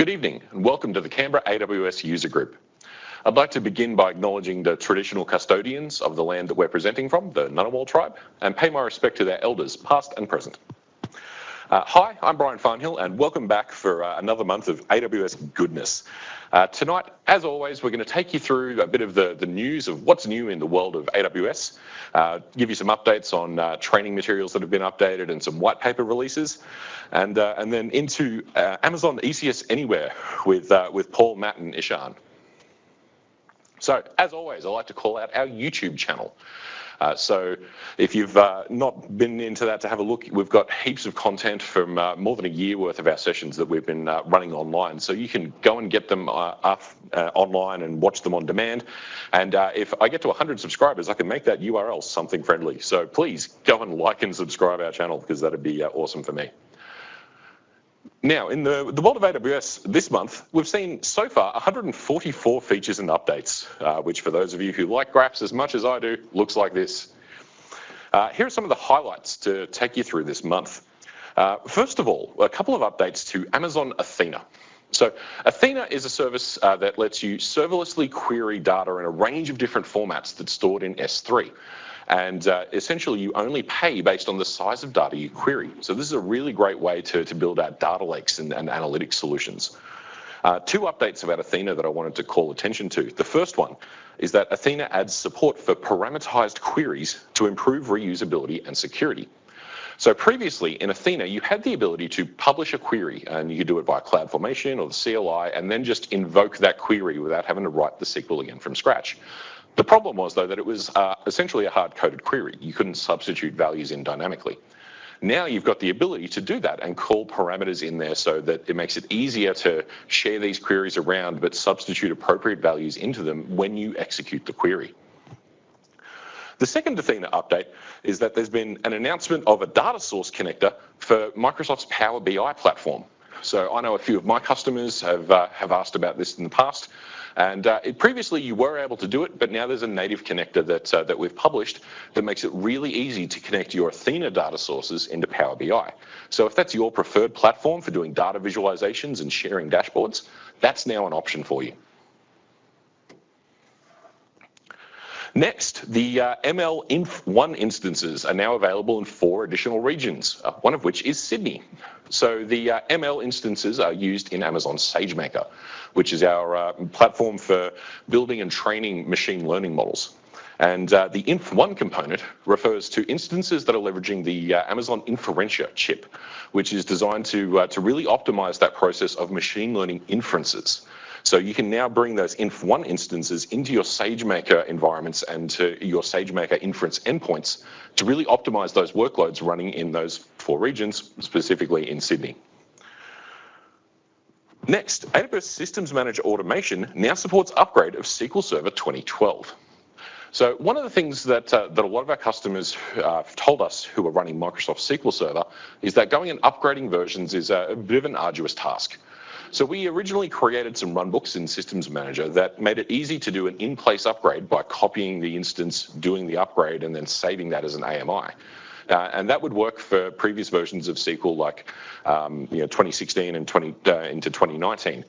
Good evening and welcome to the Canberra AWS Usergroup. I'd like to begin by acknowledging the traditional custodians of the land that we're presenting from, the Ngunnawal tribe, and pay my respect to their elders, past and present. Hi, I'm Brian Farnhill and welcome back for another month of AWS goodness. Tonight, as always, we're going to take you through a bit of the news of what's new in the world of AWS, give you some updates on training materials that have been updated and some white paper releases, and then into Amazon ECS Anywhere with Paul, Matt and Ishan. So, as always, I like to call out our YouTube channel. So if you've not been into that to have a look, we've got heaps of content from more than a year worth of our sessions that we've been running online. So you can go and get them up online and watch them on demand. And if I get to 100 subscribers, I can make that URL something friendly. So please go and like and subscribe our channel because that'd be awesome for me. Now, in the world of AWS this month, we've seen so far 144 features and updates, which for those of you who like graphs as much as I do, looks like this. Here are some of the highlights to take you through this month. First of all, a couple of updates to Amazon Athena. So Athena is a service that lets you serverlessly query data in a range of different formats that's stored in S3. And essentially, you only pay based on the size of data you query. So this is a really great way to build out data lakes and analytics solutions. Two updates about Athena that I wanted to call attention to. The first one is that Athena adds support for parameterized queries to improve reusability and security. So previously in Athena, you had the ability to publish a query and you could do it via CloudFormation or the CLI and then just invoke that query without having to write the SQL again from scratch. The problem was, though, that it was essentially a hard-coded query. You couldn't substitute values in dynamically. Now you've got the ability to do that and call parameters in there so that it makes it easier to share these queries around but substitute appropriate values into them when you execute the query. The second Athena update is that there's been an announcement of a data source connector for Microsoft's Power BI platform. So I know a few of my customers have asked about this in the past. And previously you were able to do it, but now there's a native connector that we've published that makes it really easy to connect your Athena data sources into Power BI. So if that's your preferred platform for doing data visualizations and sharing dashboards, that's now an option for you. Next, the ML Inf1 instances are now available in 4 additional regions, one of which is Sydney. So the ML instances are used in Amazon SageMaker, which is our platform for building and training machine learning models. And the Inf1 component refers to instances that are leveraging the Amazon Inferentia chip, which is designed to really optimize that process of machine learning inferences. So you can now bring those Inf1 instances into your SageMaker environments and to your SageMaker inference endpoints to really optimize those workloads running in those 4 regions, specifically in Sydney. Next, AWS Systems Manager Automation now supports upgrade of SQL Server 2012. So one of the things that a lot of our customers have told us who are running Microsoft SQL Server is that going and upgrading versions is a bit of an arduous task. So we originally created some runbooks in Systems Manager that made it easy to do an in-place upgrade by copying the instance, doing the upgrade, and then saving that as an AMI. And that would work for previous versions of SQL like 2016 and into 2019.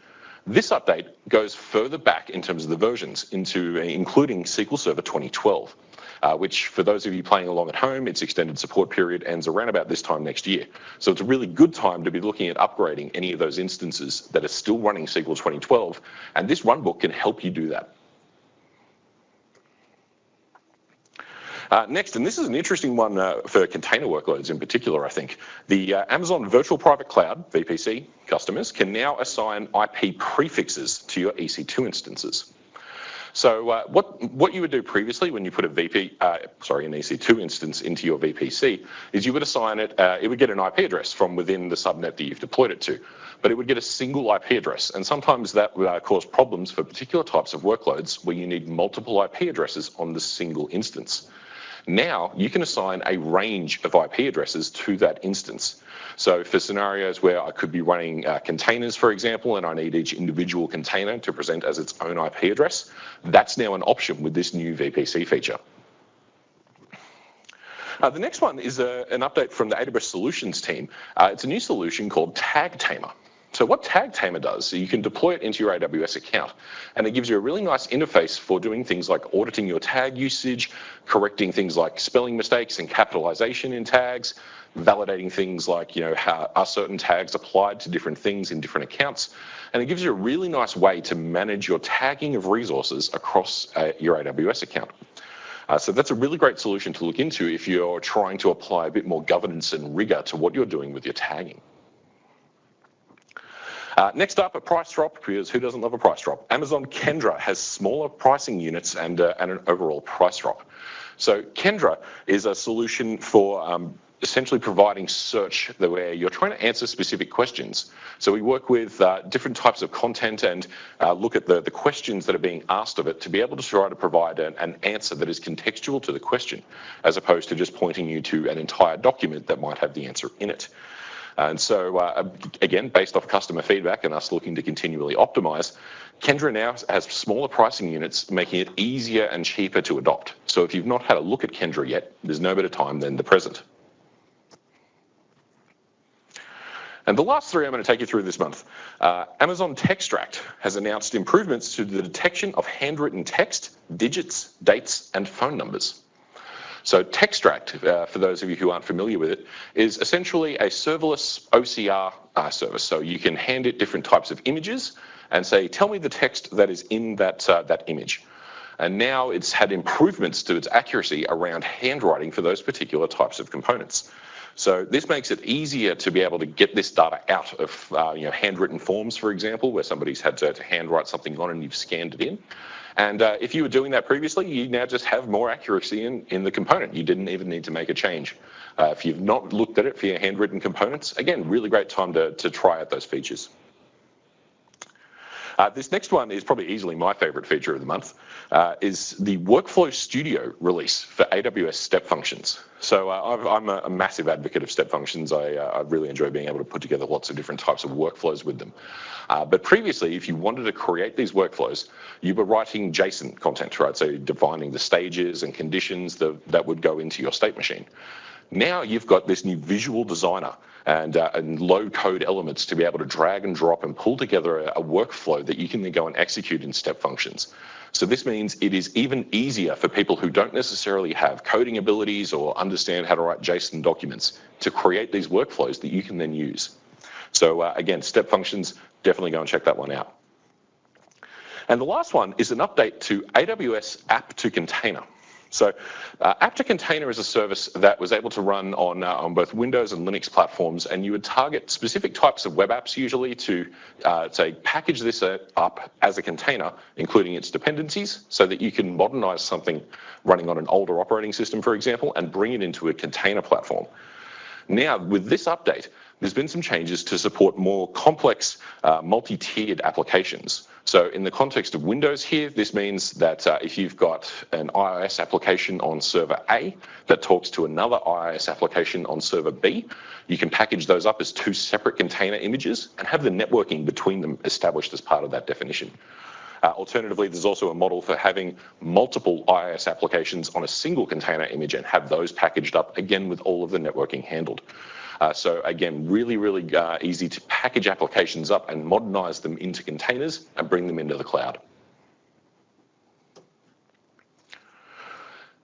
This update goes further back in terms of the versions, including SQL Server 2012. Which for those of you playing along at home, its extended support period ends around about this time next year. So it's a really good time to be looking at upgrading any of those instances that are still running SQL 2012, and this runbook can help you do that. Next, and this is an interesting one for container workloads in particular, I think. The Amazon Virtual Private Cloud, VPC, customers can now assign IP prefixes to your EC2 instances. So what you would do previously when you put an EC2 instance into your VPC is you would assign it, it would get an IP address from within the subnet that you've deployed it to, but it would get a single IP address. And sometimes that would cause problems for particular types of workloads where you need multiple IP addresses on the single instance. Now you can assign a range of IP addresses to that instance. So for scenarios where I could be running containers, for example, and I need each individual container to present as its own IP address, that's now an option with this new VPC feature. The next one is an update from the AWS Solutions team. It's a new solution called Tag Tamer. So what Tag Tamer does, so you can deploy it into your AWS account, and it gives you a really nice interface for doing things like auditing your tag usage, correcting things like spelling mistakes and capitalization in tags, validating things like, how are certain tags applied to different things in different accounts. And it gives you a really nice way to manage your tagging of resources across your AWS account. So that's a really great solution to look into if you're trying to apply a bit more governance and rigor to what you're doing with your tagging. Next up, a price drop, because who doesn't love a price drop? Amazon Kendra has smaller pricing units and an overall price drop. So Kendra is a solution for essentially providing search where you're trying to answer specific questions. So we work with different types of content and look at the questions that are being asked of it to be able to try to provide an answer that is contextual to the question, as opposed to just pointing you to an entire document that might have the answer in it. And so, again, based off customer feedback and us looking to continually optimize, Kendra now has smaller pricing units, making it easier and cheaper to adopt. So if you've not had a look at Kendra yet, there's no better time than the present. And the last three I'm going to take you through this month. Amazon Textract has announced improvements to the detection of handwritten text, digits, dates, and phone numbers. So Textract, for those of you who aren't familiar with it, is essentially a serverless OCR service. So you can hand it different types of images and say, tell me the text that is in that image. And now it's had improvements to its accuracy around handwriting for those particular types of components. So this makes it easier to be able to get this data out of handwritten forms, for example, where somebody's had to handwrite something on and you've scanned it in. And if you were doing that previously, you now just have more accuracy in the component. You didn't even need to make a change. If you've not looked at it for your handwritten components, again, really great time to try out those features. This next one is probably easily my favorite feature of the month, is the Workflow Studio release for AWS Step Functions. So I'm a massive advocate of step functions. I really enjoy being able to put together lots of different types of workflows with them. But previously, if you wanted to create these workflows, you were writing JSON content, right? So defining the stages and conditions that would go into your state machine. Now you've got this new visual designer and low-code elements to be able to drag and drop and pull together a workflow that you can then go and execute in step functions. So this means it is even easier for people who don't necessarily have coding abilities or understand how to write JSON documents to create these workflows that you can then use. So again, step functions, definitely go and check that one out. And the last one is an update to AWS App to Container. So App to Container is a service that was able to run on both Windows and Linux platforms, and you would target specific types of web apps usually to, say, package this up as a container, including its dependencies, so that you can modernize something running on an older operating system, for example, and bring it into a container platform. Now, with this update, there's been some changes to support more complex multi-tiered applications. So in the context of Windows here, this means that if you've got an IIS application on server A that talks to another IIS application on server B, you can package those up as two separate container images and have the networking between them established as part of that definition. Alternatively, there's also a model for having multiple IIS applications on a single container image and have those packaged up, again, with all of the networking handled. So again, really, really easy to package applications up and modernize them into containers and bring them into the cloud.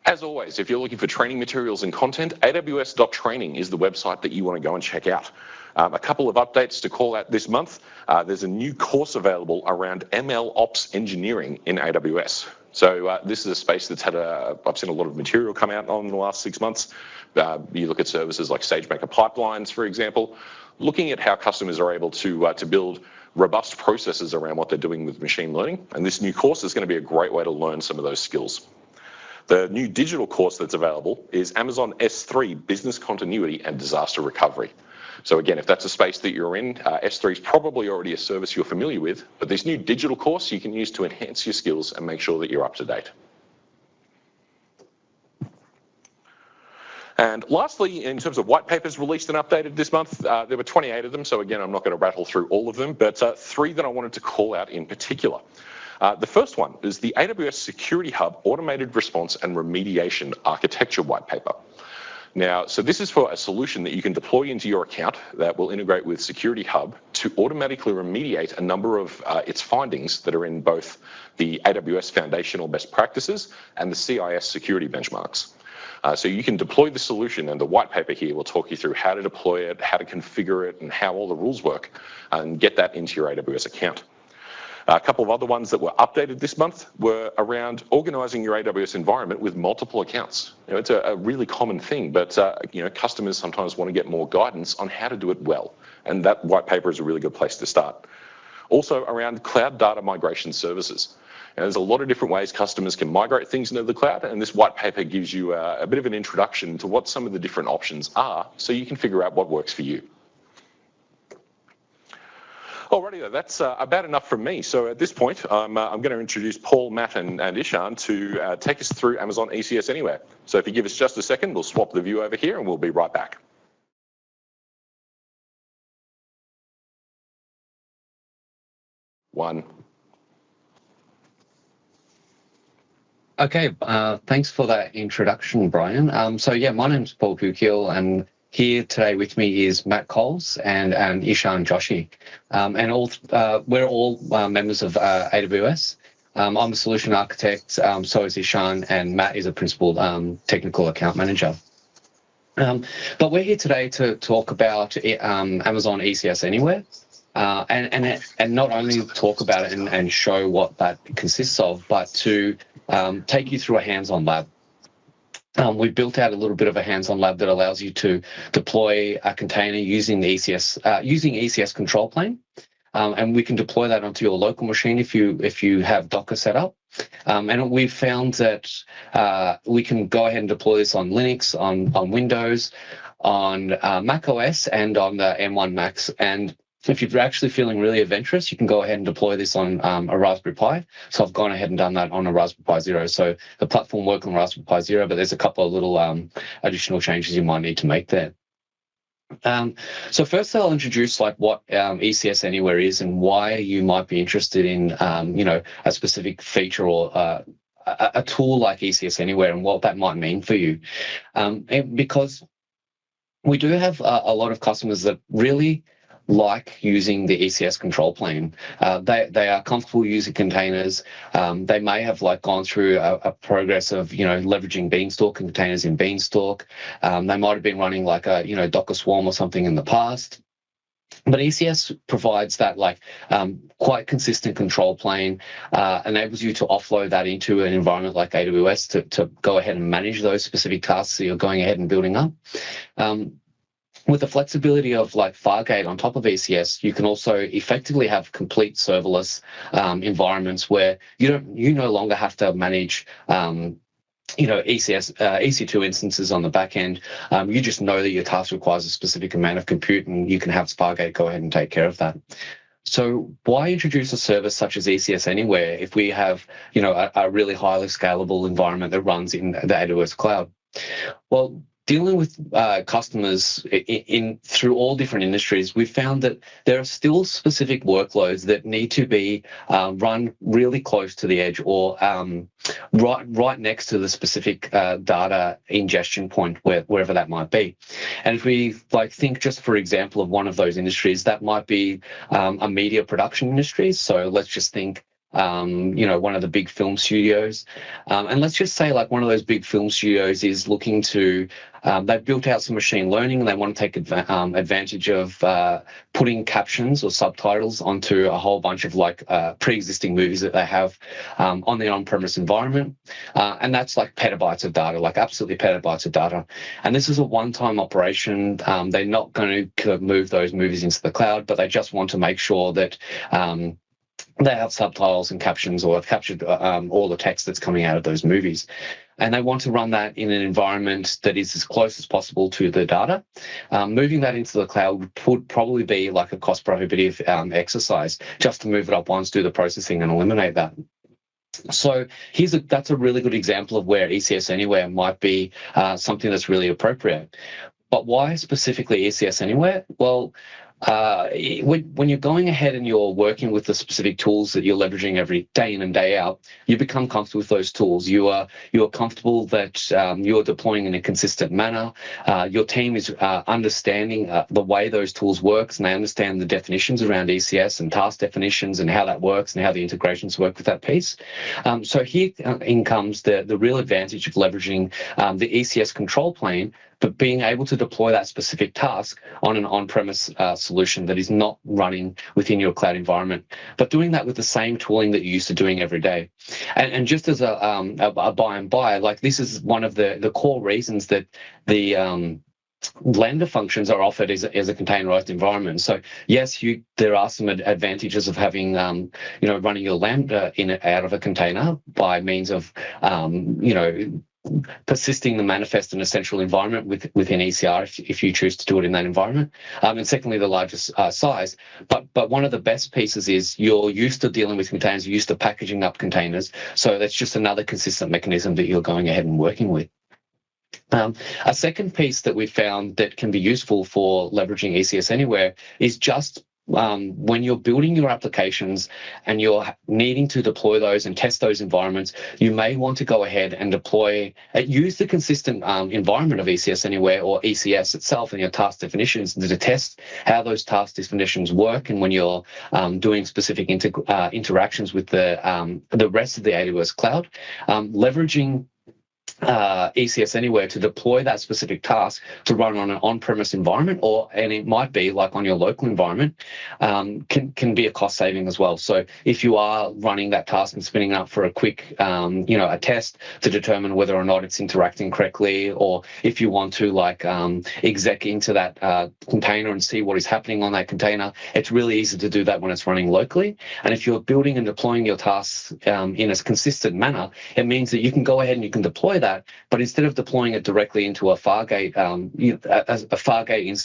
As always, if you're looking for training materials and content, aws.training is the website that you want to go and check out. A couple of updates to call out this month. There's a new course available around ML Ops engineering in AWS. So this is a space that's had I've seen a lot of material come out on in the last 6 months. You look at services like SageMaker pipelines, for example, looking at how customers are able to build robust processes around what they're doing with machine learning. And this new course is going to be a great way to learn some of those skills. The new digital course that's available is Amazon S3 Business Continuity and Disaster Recovery. So again, if that's a space that you're in, S3 is probably already a service you're familiar with, but this new digital course you can use to enhance your skills and make sure that you're up to date. And lastly, in terms of white papers released and updated this month, there were 28 of them, so again, I'm not going to rattle through all of them, but 3 that I wanted to call out in particular. The first one is the AWS Security Hub Automated Response and Remediation Architecture White Paper. Now, so this is for a solution that you can deploy into your account that will integrate with Security Hub to automatically remediate a number of its findings that are in both the AWS Foundational Best Practices and the CIS security benchmarks. So you can deploy the solution, and the white paper here will talk you through how to deploy it, how to configure it, and how all the rules work, and get that into your AWS account. A couple of other ones that were updated this month were around organizing your AWS environment with multiple accounts. It's a really common thing, but customers sometimes want to get more guidance on how to do it well, and that white paper is a really good place to start. Also around cloud data migration services. There's a lot of different ways customers can migrate things into the cloud, and this white paper gives you a bit of an introduction to what some of the different options are, so you can figure out what works for you. Alrighty, that's about enough from me. So at this point, I'm going to introduce Paul, Matt, and Ishan to take us through Amazon ECS Anywhere. So if you give us just a second, we'll swap the view over here, and we'll be right back. One. Okay, thanks for that introduction, Brian. So yeah, my name's Paul Kukiel, and here today with me is Matt Coles and Ishan Joshi, and we're all members of AWS. I'm a solution architect, so is Ishan, and Matt is a principal technical account manager. But we're here today to talk about Amazon ECS Anywhere, and not only talk about it and show what that consists of, but to take you through a hands-on lab. We built out a little bit of a hands-on lab that allows you to deploy a container using the ECS control plane, and we can deploy that onto your local machine if you have Docker set up. And we've found that we can go ahead and deploy this on Linux, on Windows, on Mac OS, and on the M1 Macs. And if you're actually feeling really adventurous, you can go ahead and deploy this on a Raspberry Pi. So I've gone ahead and done that on a Raspberry Pi Zero. So the platform works on Raspberry Pi Zero, but there's a couple of little additional changes you might need to make there. So first I'll introduce what ECS Anywhere is and why you might be interested in a specific feature or a tool like ECS Anywhere and what that might mean for you. Because we do have a lot of customers that really like using the ECS control plane. They are comfortable using containers. They may have gone through a progress of leveraging Beanstalk containers in Beanstalk. They might have been running a Docker Swarm or something in the past. But ECS provides that quite consistent control plane, enables you to offload that into an environment like AWS to go ahead and manage those specific tasks that you're going ahead and building up. With the flexibility of Fargate on top of ECS, you can also effectively have complete serverless environments where you no longer have to manage EC2 instances on the back end. You just know that your task requires a specific amount of compute, and you can have Fargate go ahead and take care of that. So why introduce a service such as ECS Anywhere if we have a really highly scalable environment that runs in the AWS cloud? Well, dealing with customers through all different industries, we've found that there are still specific workloads that need to be run really close to the edge or right next to the specific data ingestion point, wherever that might be. And if we think just for example of one of those industries, that might be a media production industry. So let's just think one of the big film studios. And let's just say one of those big film studios is looking to, they've built out some machine learning and they want to take advantage of putting captions or subtitles onto a whole bunch of pre-existing movies that they have on their on-premise environment. And that's petabytes of data, absolutely petabytes of data. And this is a one-time operation. They're not going to move those movies into the cloud, but they just want to make sure that they have subtitles and captions or have captured all the text that's coming out of those movies. And they want to run that in an environment that is as close as possible to the data. Moving that into the cloud would probably be a cost prohibitive exercise just to move it up once, do the processing and eliminate that. So that's a really good example of where ECS Anywhere might be something that's really appropriate. But why specifically ECS Anywhere? Well, when you're going ahead and you're working with the specific tools that you're leveraging every day in and day out, you become comfortable with those tools. You're comfortable that you're deploying in a consistent manner. Your team is understanding the way those tools works, and they understand the definitions around ECS and task definitions and how that works and how the integrations work with that piece. So here in comes the real advantage of leveraging the ECS control plane, but being able to deploy that specific task on an on-premise solution that is not running within your cloud environment, but doing that with the same tooling that you're used to doing every day. And just as a by and by, like this is one of the core reasons that the Lambda functions are offered as a containerized environment. So yes, there are some advantages of having, running your Lambda out of a container by means of, persisting the manifest in a central environment within ECR if you choose to do it in that environment. And secondly, the largest size. But one of the best pieces is you're used to dealing with containers, you're used to packaging up containers. So that's just another consistent mechanism that you're going ahead and working with. A second piece that we found that can be useful for leveraging ECS Anywhere is just when you're building your applications and you're needing to deploy those and test those environments, you may want to go ahead and use the consistent environment of ECS Anywhere or ECS itself and your task definitions to test how those task definitions work. And when you're doing specific interactions with the rest of the AWS cloud, leveraging ECS Anywhere to deploy that specific task to run on an on-premise environment, and it might be like on your local environment, can be a cost saving as well. So if you are running that task and spinning up for a quick, a test to determine whether or not it's interacting correctly, or if you want to exec into that container and see what is happening on that container, it's really easy to do that when it's running locally. And if you're building and deploying your tasks in a consistent manner, it means that you can go ahead and you can deploy that, but instead of deploying it directly into a Fargate,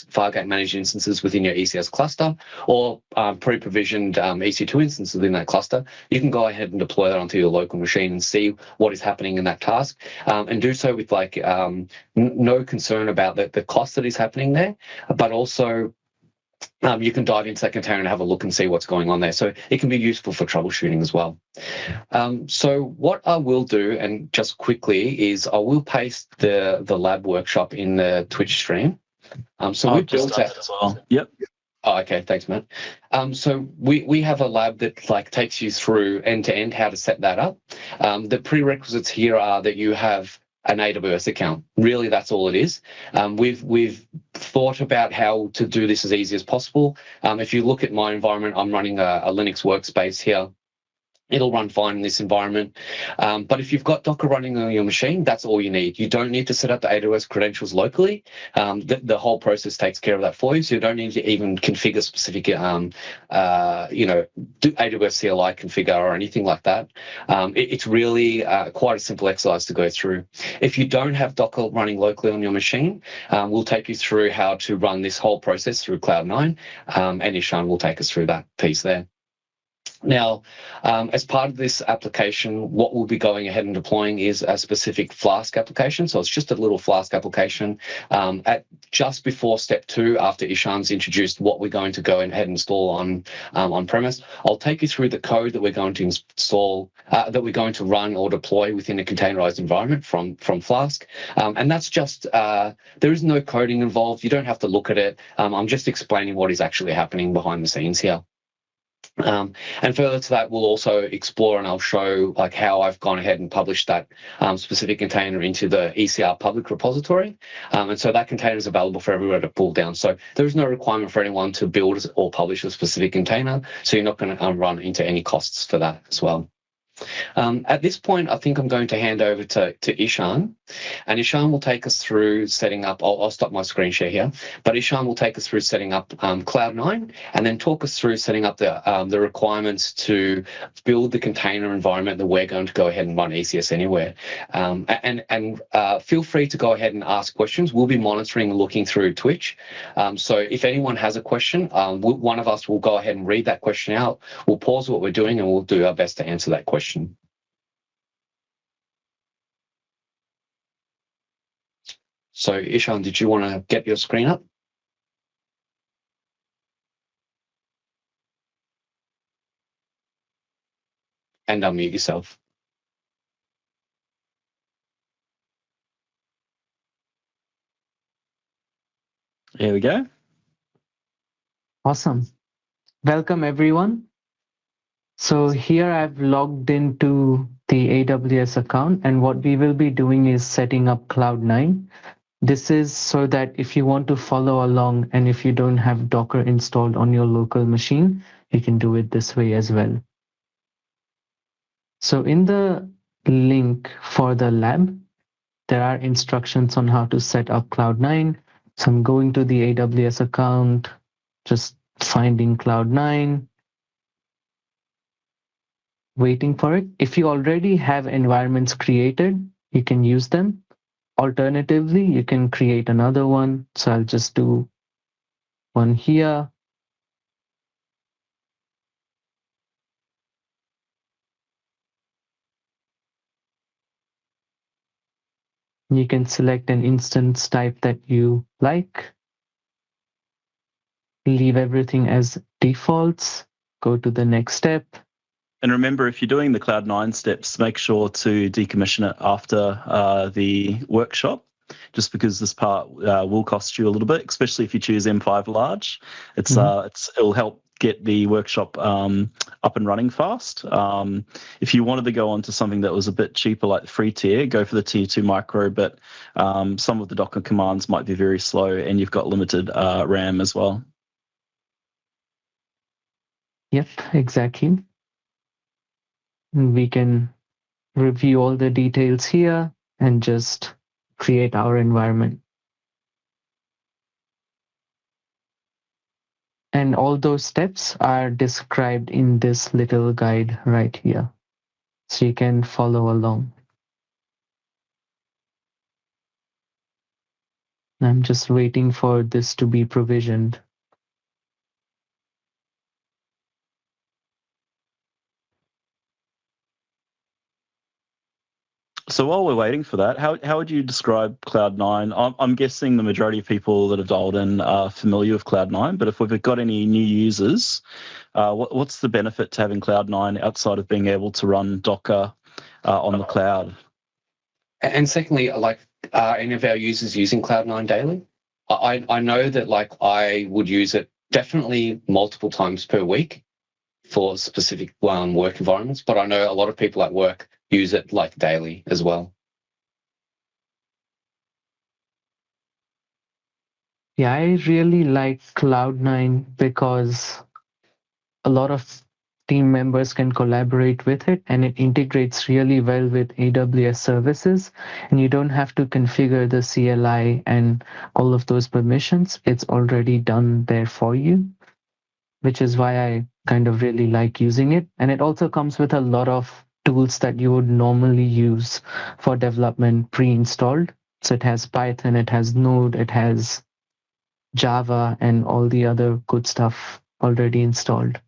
Fargate managed instances within your ECS cluster, or pre-provisioned EC2 instances within that cluster, you can go ahead and deploy that onto your local machine and see what is happening in that task, and do so with no concern about the cost that is happening there, but also you can dive into that container and have a look and see what's going on there. So it can be useful for troubleshooting as well. So what I will do, and just quickly, is I will paste the lab workshop in the Twitch stream. So we've built that as well. Yep. Oh, okay, thanks, Matt. So we have a lab that takes you through end to end how to set that up. The prerequisites here are that you have an AWS account. Really, that's all it is. We've thought about how to do this as easy as possible. If you look at my environment, I'm running a Linux workspace here. It'll run fine in this environment. But if you've got Docker running on your machine, that's all you need. You don't need to set up the AWS credentials locally. The whole process takes care of that for you. So you don't need to even configure specific, do AWS CLI configure or anything like that. It's really quite a simple exercise to go through. If you don't have Docker running locally on your machine, we'll take you through how to run this whole process through Cloud9, and Ishan will take us through that piece there. Now, as part of this application, what we'll be going ahead and deploying is a specific Flask application. So it's just a little Flask application just before step 2, after Ishan's introduced what we're going to go ahead and install on premise. I'll take you through the code that we're going to install, that we're going to run or deploy within a containerized environment from Flask. And that's just, there is no coding involved. You don't have to look at it. I'm just explaining what is actually happening behind the scenes here. And further to that, we'll also explore, and I'll show how I've gone ahead and published that specific container into the ECR public repository. And so that container is available for everyone to pull down. So there is no requirement for anyone to build or publish a specific container. So you're not going to run into any costs for that as well. At this point, I think I'm going to hand over to Ishan, and Ishan will take us through setting up. I'll stop my screen share here, but Ishan will take us through setting up Cloud9, and then talk us through setting up the requirements to build the container environment that we're going to go ahead and run ECS Anywhere. And feel free to go ahead and ask questions. We'll be monitoring and looking through Twitch. So if anyone has a question, one of us will go ahead and read that question out. We'll pause what we're doing, and we'll do our best to answer that question. So Ishan, did you want to get your screen up? and unmute yourself. There we go. Awesome. Welcome, everyone. So here I've logged into the AWS account, and what we will be doing is setting up Cloud9. This is so that if you want to follow along and if you don't have Docker installed on your local machine, you can do it this way as well. So in the link for the lab, there are instructions on how to set up Cloud9. So I'm going to the AWS account, just finding Cloud9, waiting for it. If you already have environments created, you can use them. Alternatively, you can create another one. So I'll just do one here. You can select an instance type that you like. Leave everything as defaults. Go to the next step. And remember, if you're doing the Cloud9 steps, make sure to decommission it after the workshop, just because this part will cost you a little bit, especially if you choose M5 large. It'll help get the workshop up and running fast. If you wanted to go on to something that was a bit cheaper, like the free tier, go for the tier 2 micro, but some of the Docker commands might be very slow and you've got limited RAM as well. Yep, exactly. We can review all the details here and just create our environment. And all those steps are described in this little guide right here. So you can follow along. I'm just waiting for this to be provisioned. So while we're waiting for that, how would you describe Cloud9? I'm guessing the majority of people that have dialed in are familiar with Cloud9, but if we've got any new users, what's the benefit to having Cloud9 outside of being able to run Docker on the cloud? And secondly, like, are any of our users using Cloud9 daily? I know that, like, I would use it definitely multiple times per week for specific work environments, but I know a lot of people at work use it like daily as well. Yeah, I really like Cloud9 because a lot of team members can collaborate with it, and it integrates really well with AWS services, and you don't have to configure the CLI and all of those permissions. It's already done there for you, which is why I kind of really like using it. And it also comes with a lot of tools that you would normally use for development pre-installed. So it has Python, it has Node, it has Java, and all the other good stuff already installed.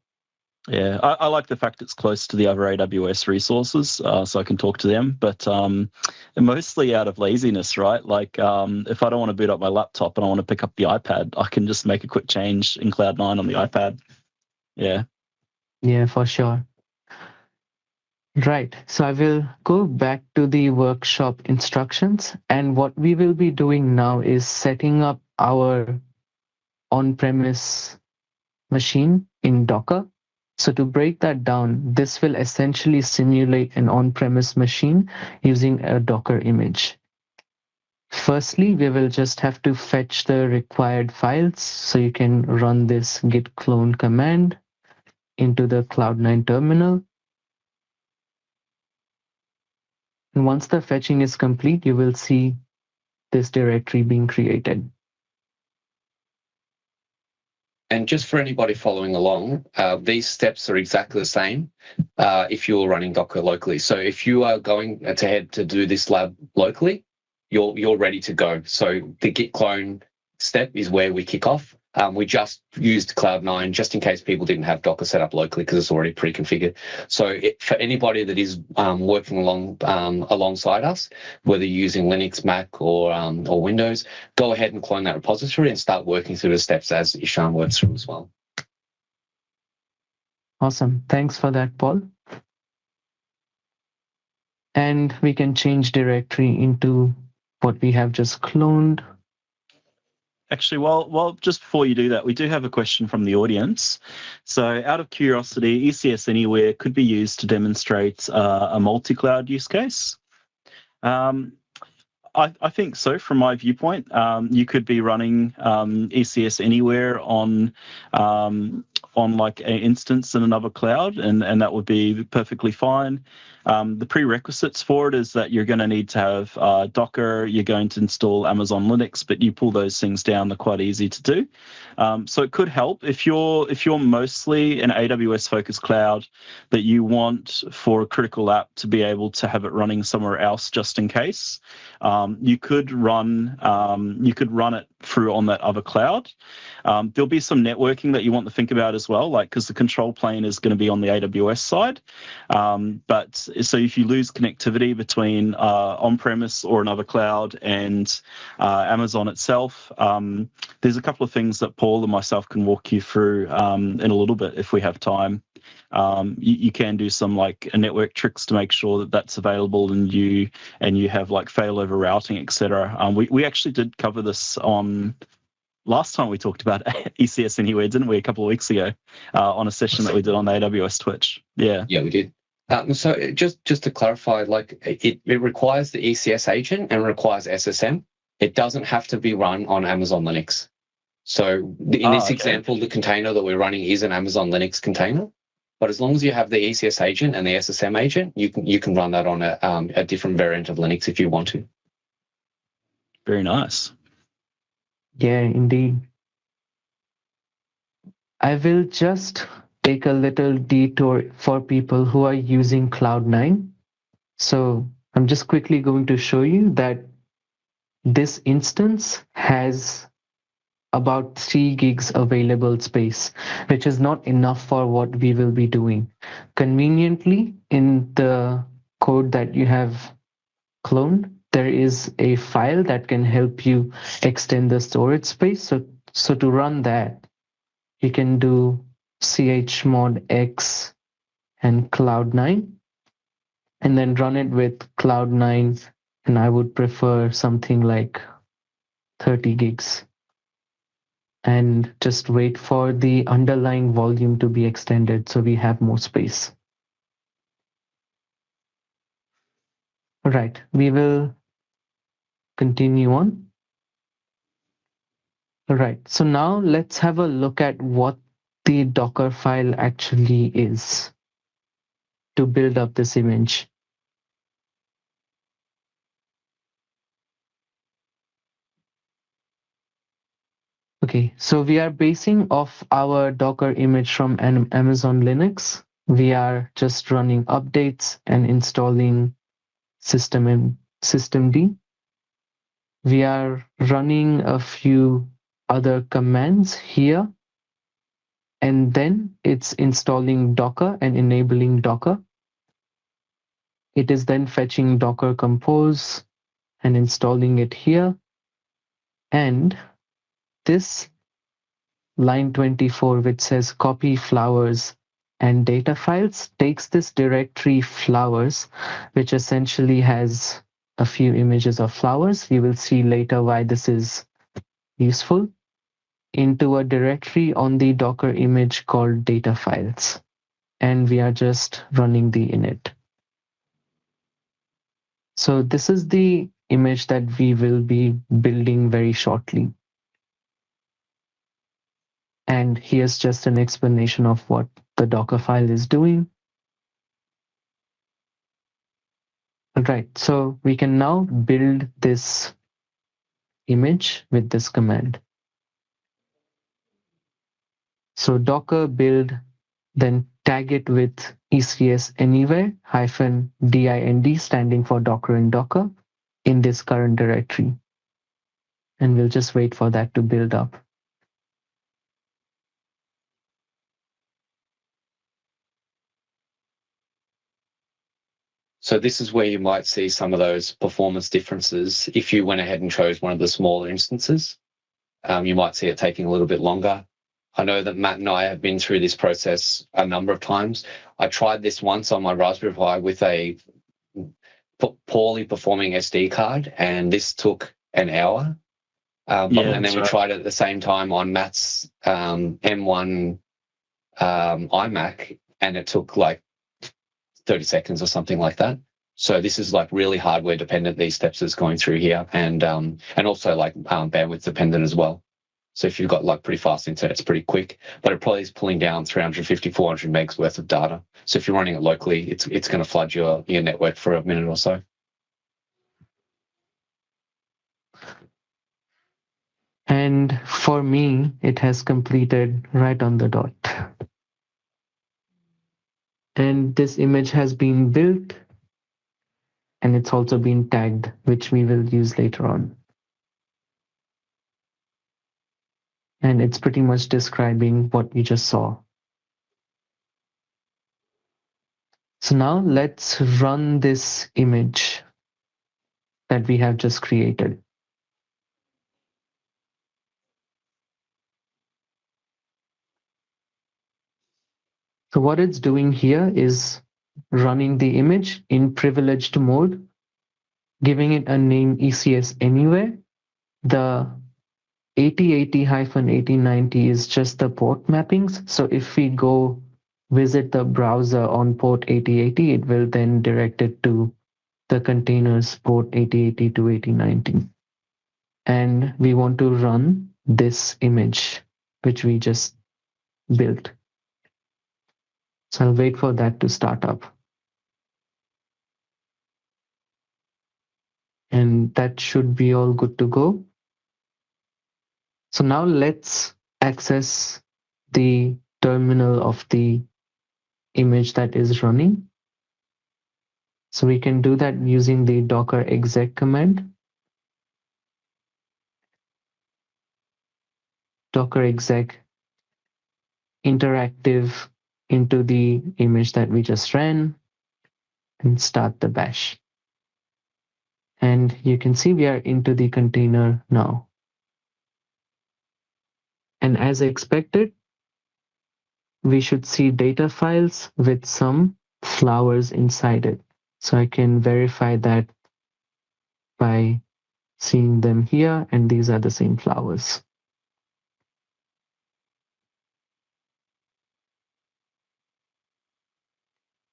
Yeah, I like the fact it's close to the other AWS resources, so I can talk to them, but mostly out of laziness, right? Like if I don't want to boot up my laptop and I want to pick up the iPad, I can just make a quick change in Cloud9 on the iPad. Yeah. Yeah, for sure. Right, so I will go back to the workshop instructions, and what we will be doing now is setting up our on-premise machine in Docker. So to break that down, this will essentially simulate an on-premise machine using a Docker image. Firstly, we will just have to fetch the required files, so you can run this Git Clone command into the Cloud9 terminal. And once the fetching is complete, you will see this directory being created. And just for anybody following along, these steps are exactly the same if you're running Docker locally. So if you are going to head to do this lab locally, you're ready to go. So the Git Clone step is where we kick off. We just used Cloud9 just in case people didn't have Docker set up locally because it's already pre-configured. So for anybody that is working alongside us, whether you're using Linux, Mac, or Windows, go ahead and clone that repository and start working through the steps as Ishan works through as well. Awesome. Thanks for that, Paul. And we can change directory into what we have just cloned. Actually, well, just before you do that, we do have a question from the audience. So out of curiosity, ECS Anywhere could be used to demonstrate a multi-cloud use case. I think so. From my viewpoint, you could be running ECS Anywhere on like an instance in another cloud, and that would be perfectly fine. The prerequisites for it is that you're going to need to have Docker, you're going to install Amazon Linux, but you pull those things down, they're quite easy to do. So it could help if you're mostly an AWS focused cloud that you want for a critical app to be able to have it running somewhere else just in case. You could run it through on that other cloud. There'll be some networking that you want to think about as well, like because the control plane is going to be on the AWS side. But so if you lose connectivity between on-premise or another cloud and Amazon itself, there's a couple of things that Paul and myself can walk you through in a little bit if we have time. You can do some like network tricks to make sure that that's available and you have like failover routing, etc. We actually did cover this on last time we talked about ECS Anywhere, didn't we, a couple of weeks ago on a session that we did on the AWS Twitch. Yeah, we did. So just to clarify, like it requires the ECS agent and requires SSM. It doesn't have to be run on Amazon Linux. So in this example, the container that we're running is an Amazon Linux container. But as long as you have the ECS agent and the SSM agent, you can run that on a different variant of Linux if you want to. Very nice. Yeah, indeed. I will just take a little detour for people who are using Cloud9. So I'm just quickly going to show you that this instance has about 3 gigs available space, which is not enough for what we will be doing. Conveniently, in the code that you have cloned, there is a file that can help you extend the storage space. So to run that, you can do chmod x and Cloud9, and then run it with Cloud9, and I would prefer something like 30 gigs. And just wait for the underlying volume to be extended so we have more space. All right, we will continue on. All right, so now let's have a look at what the Docker file actually is to build up this image. Okay, so we are basing off our Docker image from Amazon Linux. We are just running updates and installing systemd. We are running a few other commands here, and then it's installing Docker and enabling Docker. It is then fetching Docker Compose and installing it here. And this line 24, which says copy flowers and data files, takes this directory flowers, which essentially has a few images of flowers. You will see later why this is useful, into a directory on the Docker image called data files. And we are just running the init. So this is the image that we will be building very shortly. And here's just an explanation of what the Docker file is doing. All right, so we can now build this image with this command. So Docker build, then tag it with ECS Anywhere -dind, standing for Docker and Docker, in this current directory. And we'll just wait for that to build up. So this is where you might see some of those performance differences. If you went ahead and chose one of the smaller instances, you might see it taking a little bit longer. I know that Matt and I have been through this process a number of times. I tried this once on my Raspberry Pi with a poorly performing SD card, and this took an hour. And then we tried it at the same time on Matt's M1 iMac, and it took like 30 seconds or something like that. So this is like really hardware dependent, these steps that's going through here, and also like bandwidth dependent as well. So if you've got like pretty fast internet, it's pretty quick, but it probably is pulling down 350, 400 megs worth of data. So if you're running it locally, it's going to flood your network for a minute or so. And for me, it has completed right on the dot. And this image has been built, and it's also been tagged, which we will use later on. And it's pretty much describing what we just saw. So now let's run this image that we have just created. So what it's doing here is running the image in privileged mode, giving it a name ECS Anywhere. The 8080-8090 is just the port mappings. So if we go visit the browser on port 8080, it will then direct it to the containers port 8080 to 8090. And we want to run this image, which we just built. So I'll wait for that to start up. And that should be all good to go. So now let's access the terminal of the image that is running. So we can do that using the docker exec command. Docker exec interactive into the image that we just ran and start the bash. And you can see we are into the container now. And as expected, we should see data files with some flowers inside it. So I can verify that by seeing them here, and these are the same flowers.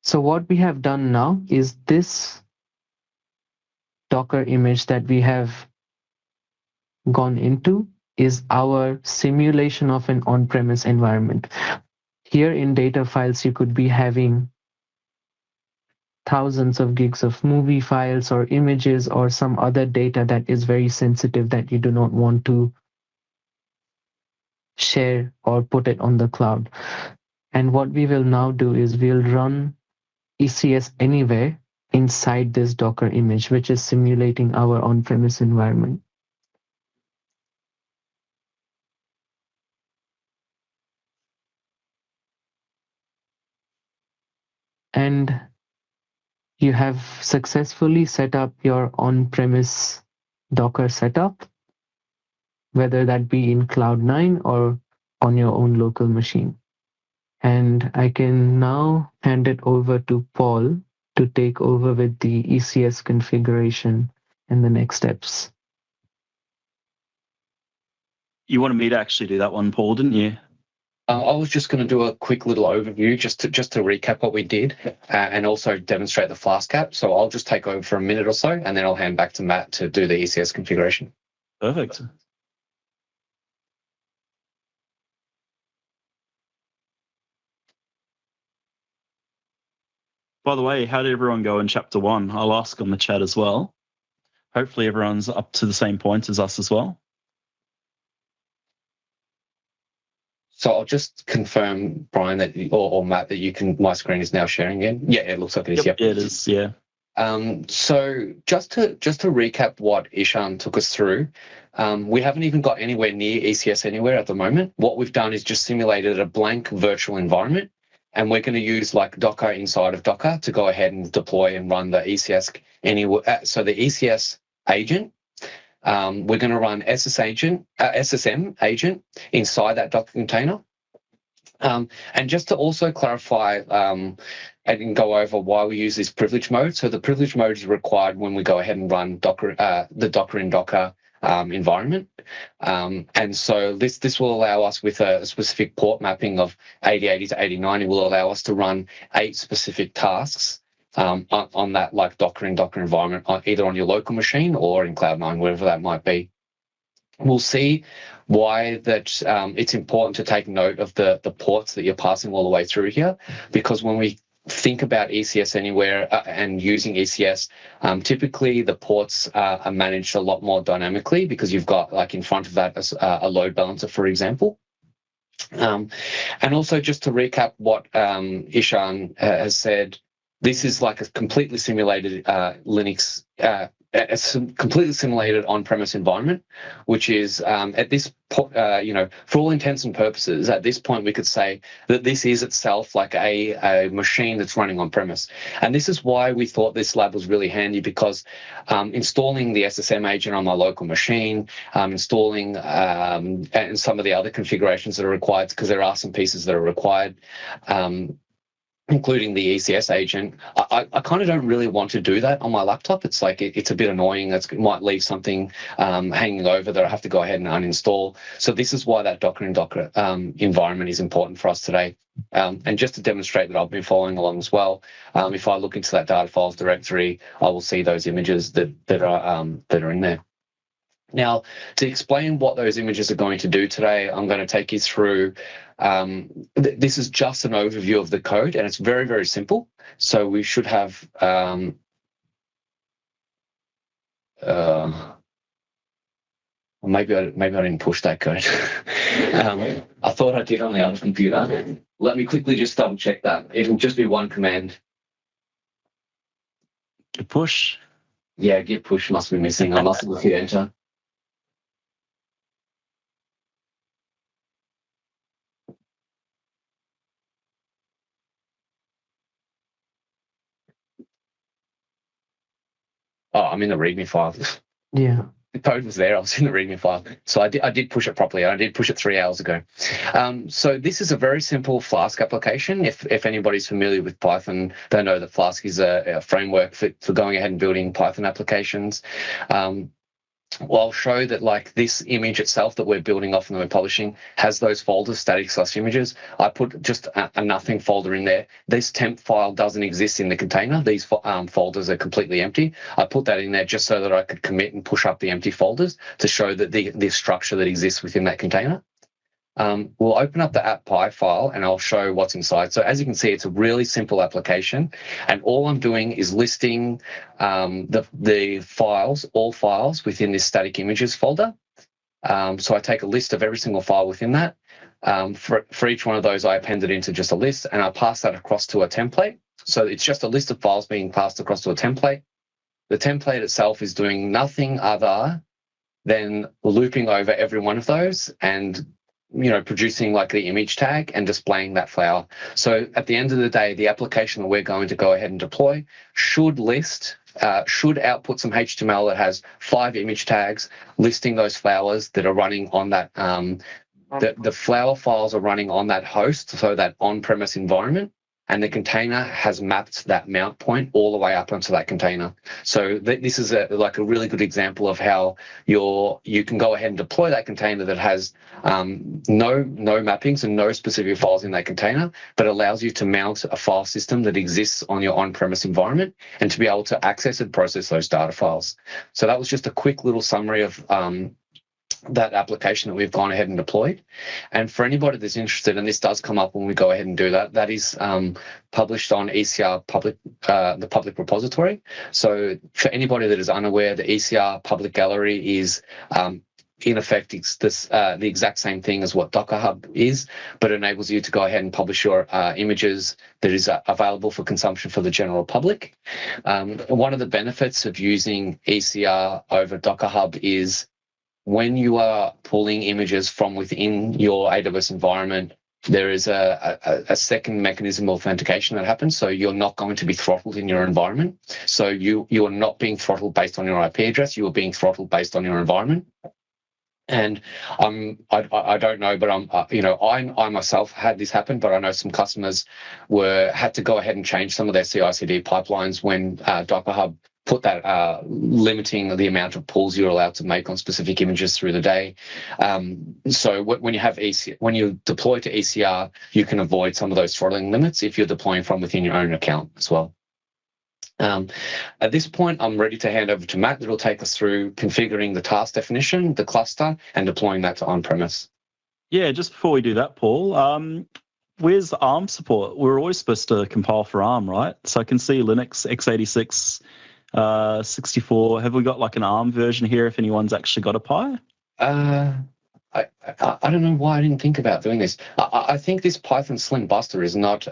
So what we have done now is this Docker image that we have gone into is our simulation of an on-premise environment. Here in data files, you could be having thousands of gigs of movie files or images or some other data that is very sensitive that you do not want to share or put it on the cloud. And what we will now do is we'll run ECS Anywhere inside this Docker image, which is simulating our on-premise environment. And you have successfully set up your on-premise Docker setup, whether that be in Cloud9 or on your own local machine. And I can now hand it over to Paul to take over with the ECS configuration and the next steps. You wanted me to actually do that one, Paul, didn't you? I was just going to do a quick little overview just to recap what we did and also demonstrate the Flask app. So I'll just take over for a minute or so, and then I'll hand back to Matt to do the ECS configuration. Perfect. By the way, how did everyone go in chapter 1? I'll ask on the chat as well. Hopefully everyone's up to the same point as us as well. So I'll just confirm, Brian, that or Matt, that you can. My screen is now sharing again. Yeah, it looks like it is. Yep. Yeah, it is. Yeah. So just to recap what Ishan took us through, we haven't even got anywhere near ECS Anywhere at the moment. What we've done is just simulated a blank virtual environment, and we're going to use like Docker inside of Docker to go ahead and deploy and run the ECS Anywhere. So the ECS agent. We're going to run SSM agent inside that Docker container. And just to also clarify and go over why we use this privilege mode. So the privilege mode is required when we go ahead and run the Docker in Docker environment. And so this will allow us, with a specific port mapping of 8080 to 8090, will allow us to run 8 specific tasks on that like Docker in Docker environment, either on your local machine or in Cloud9, wherever that might be. We'll see why that it's important to take note of the ports that you're passing all the way through here, because when we think about ECS Anywhere and using ECS, typically the ports are managed a lot more dynamically, because you've got like in front of that a load balancer, for example. And also, just to recap what Ishan has said, this is like a completely simulated Linux, a completely simulated on-premise environment, which is at this point, for all intents and purposes, at this point we could say that this is itself like a machine that's running on-premise. And this is why we thought this lab was really handy, because installing the SSM agent on my local machine, installing and some of the other configurations that are required, because there are some pieces that are required, including the ECS agent. I kind of don't really want to do that on my laptop. It's like it's a bit annoying. It might leave something hanging over that I have to go ahead and uninstall. So this is why that Docker and Docker environment is important for us today. And just to demonstrate that I've been following along as well, if I look into that data files directory, I will see those images that are in there. Now, to explain what those images are going to do today, I'm going to take you through, this is just an overview of the code, and it's very, very simple. So we should have, maybe I didn't push that code. I thought I did on the other computer. Let me quickly just double check that. It'll just be one command. Git push. Yeah, git push must be missing. I must have hit enter. Oh, I'm in the README file. Yeah. The code was there. I was in the README file. So I did push it properly. I did push it 3 hours ago. So this is a very simple Flask application. If anybody's familiar with Python, they know that Flask is a framework for going ahead and building Python applications. Well, I'll show that like this image itself that we're building off and we're publishing has those folders, static/images. I put just a nothing folder in there. This temp file doesn't exist in the container. These folders are completely empty. I put that in there just so that I could commit and push up the empty folders to show that the structure that exists within that container. We'll open up the app.py file and I'll show what's inside. So as you can see, it's a really simple application, and all I'm doing is listing the files, all files within this static images folder. So I take a list of every single file within that. For each one of those, I append it into just a list, and I pass that across to a template. So it's just a list of files being passed across to a template. The template itself is doing nothing other than looping over every one of those and producing like the image tag and displaying that flower. So at the end of the day, the application that we're going to go ahead and deploy should output some HTML that has 5 image tags listing those flowers that are running on that, the flower files are running on that host, so that on-premise environment. And the container has mapped that mount point all the way up onto that container. So this is like a really good example of how you can go ahead and deploy that container that has no mappings and no specific files in that container, but allows you to mount a file system that exists on your on-premise environment and to be able to access and process those data files. So that was just a quick little summary of that application that we've gone ahead and deployed. And for anybody that's interested, and this does come up when we go ahead and do that, that is published on ECR public, the public repository. So for anybody that is unaware, the ECR public gallery is in effect, it's the exact same thing as what Docker Hub is, but it enables you to go ahead and publish your images that is available for consumption for the general public. One of the benefits of using ECR over Docker Hub is when you are pulling images from within your AWS environment, there is a second mechanism of authentication that happens. So you're not going to be throttled in your environment. So you are not being throttled based on your IP address. You are being throttled based on your environment. And I don't know, but I myself had this happen, but I know some customers had to go ahead and change some of their CI/CD pipelines when Docker Hub put that limiting the amount of pulls you're allowed to make on specific images through the day. So when you deploy to ECR, you can avoid some of those throttling limits if you're deploying from within your own account as well. At this point, I'm ready to hand over to Matt, that will take us through configuring the task definition, the cluster, and deploying that to on-premise. Yeah, just before we do that, Paul, where's ARM support? We're always supposed to compile for ARM, right? So I can see Linux, x86, 64. Have we got like an ARM version here if anyone's actually got a Pi? I don't know why I didn't think about doing this. I think this Python Slim Buster is not...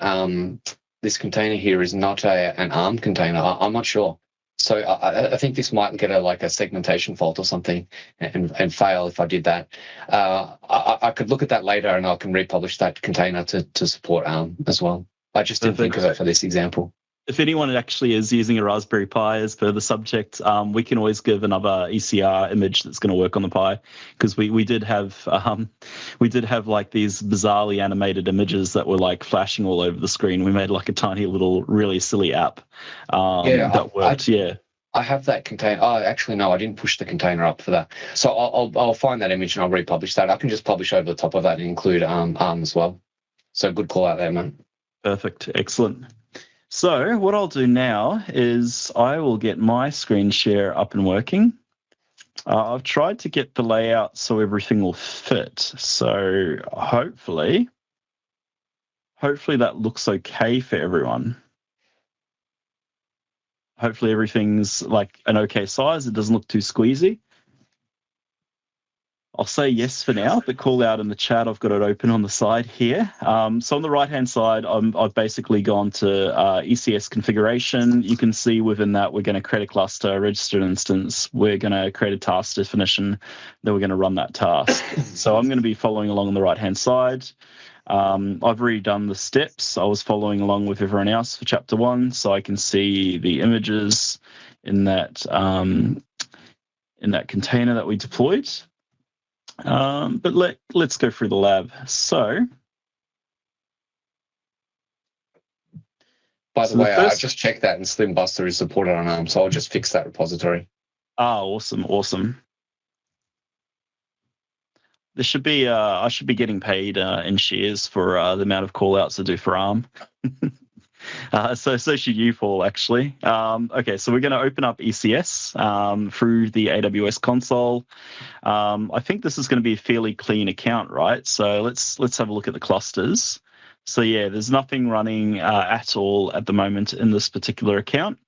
this container here is not an ARM container. I'm not sure. So I think this might get a segmentation fault or something and fail if I did that. I could look at that later and I can republish that container to support ARM as well. I just didn't think of it for this example. If anyone actually is using a Raspberry Pi as per the subject, we can always give another ECR image that's going to work on the Pi, because we did have like these bizarrely animated images that were like flashing all over the screen. We made like a tiny little really silly app that worked. I have that container. Oh, actually, no, I didn't push the container up for that. So I'll find that image and I'll republish that. I can just publish over the top of that and include ARM as well. So good call out there, man. Perfect. Excellent. So what I'll do now is I will get my screen share up and working. I've tried to get the layout so everything will fit. So hopefully that looks okay for everyone. Hopefully everything's like an okay size. It doesn't look too squeezy. I'll say yes for now, but call out in the chat. I've got it open on the side here. So on the right-hand side, I've basically gone to ECS configuration. You can see within that, we're going to create a cluster, register an instance. We're going to create a task definition. Then we're going to run that task. So I'm going to be following along on the right-hand side. I've already done the steps. I was following along with everyone else for chapter 1, so I can see the images in that container that we deployed. But let's go through the lab. So, by the way, I just checked that, and Slim Buster is supported on ARM, so I'll just fix that repository. Awesome. There should be I should be getting paid in shares for the amount of callouts I do for ARM. So should you, Paul, actually. Okay, so we're going to open up ECS through the AWS console. I think this is going to be a fairly clean account, right? So let's have a look at the clusters. So yeah, there's nothing running at all at the moment in this particular account.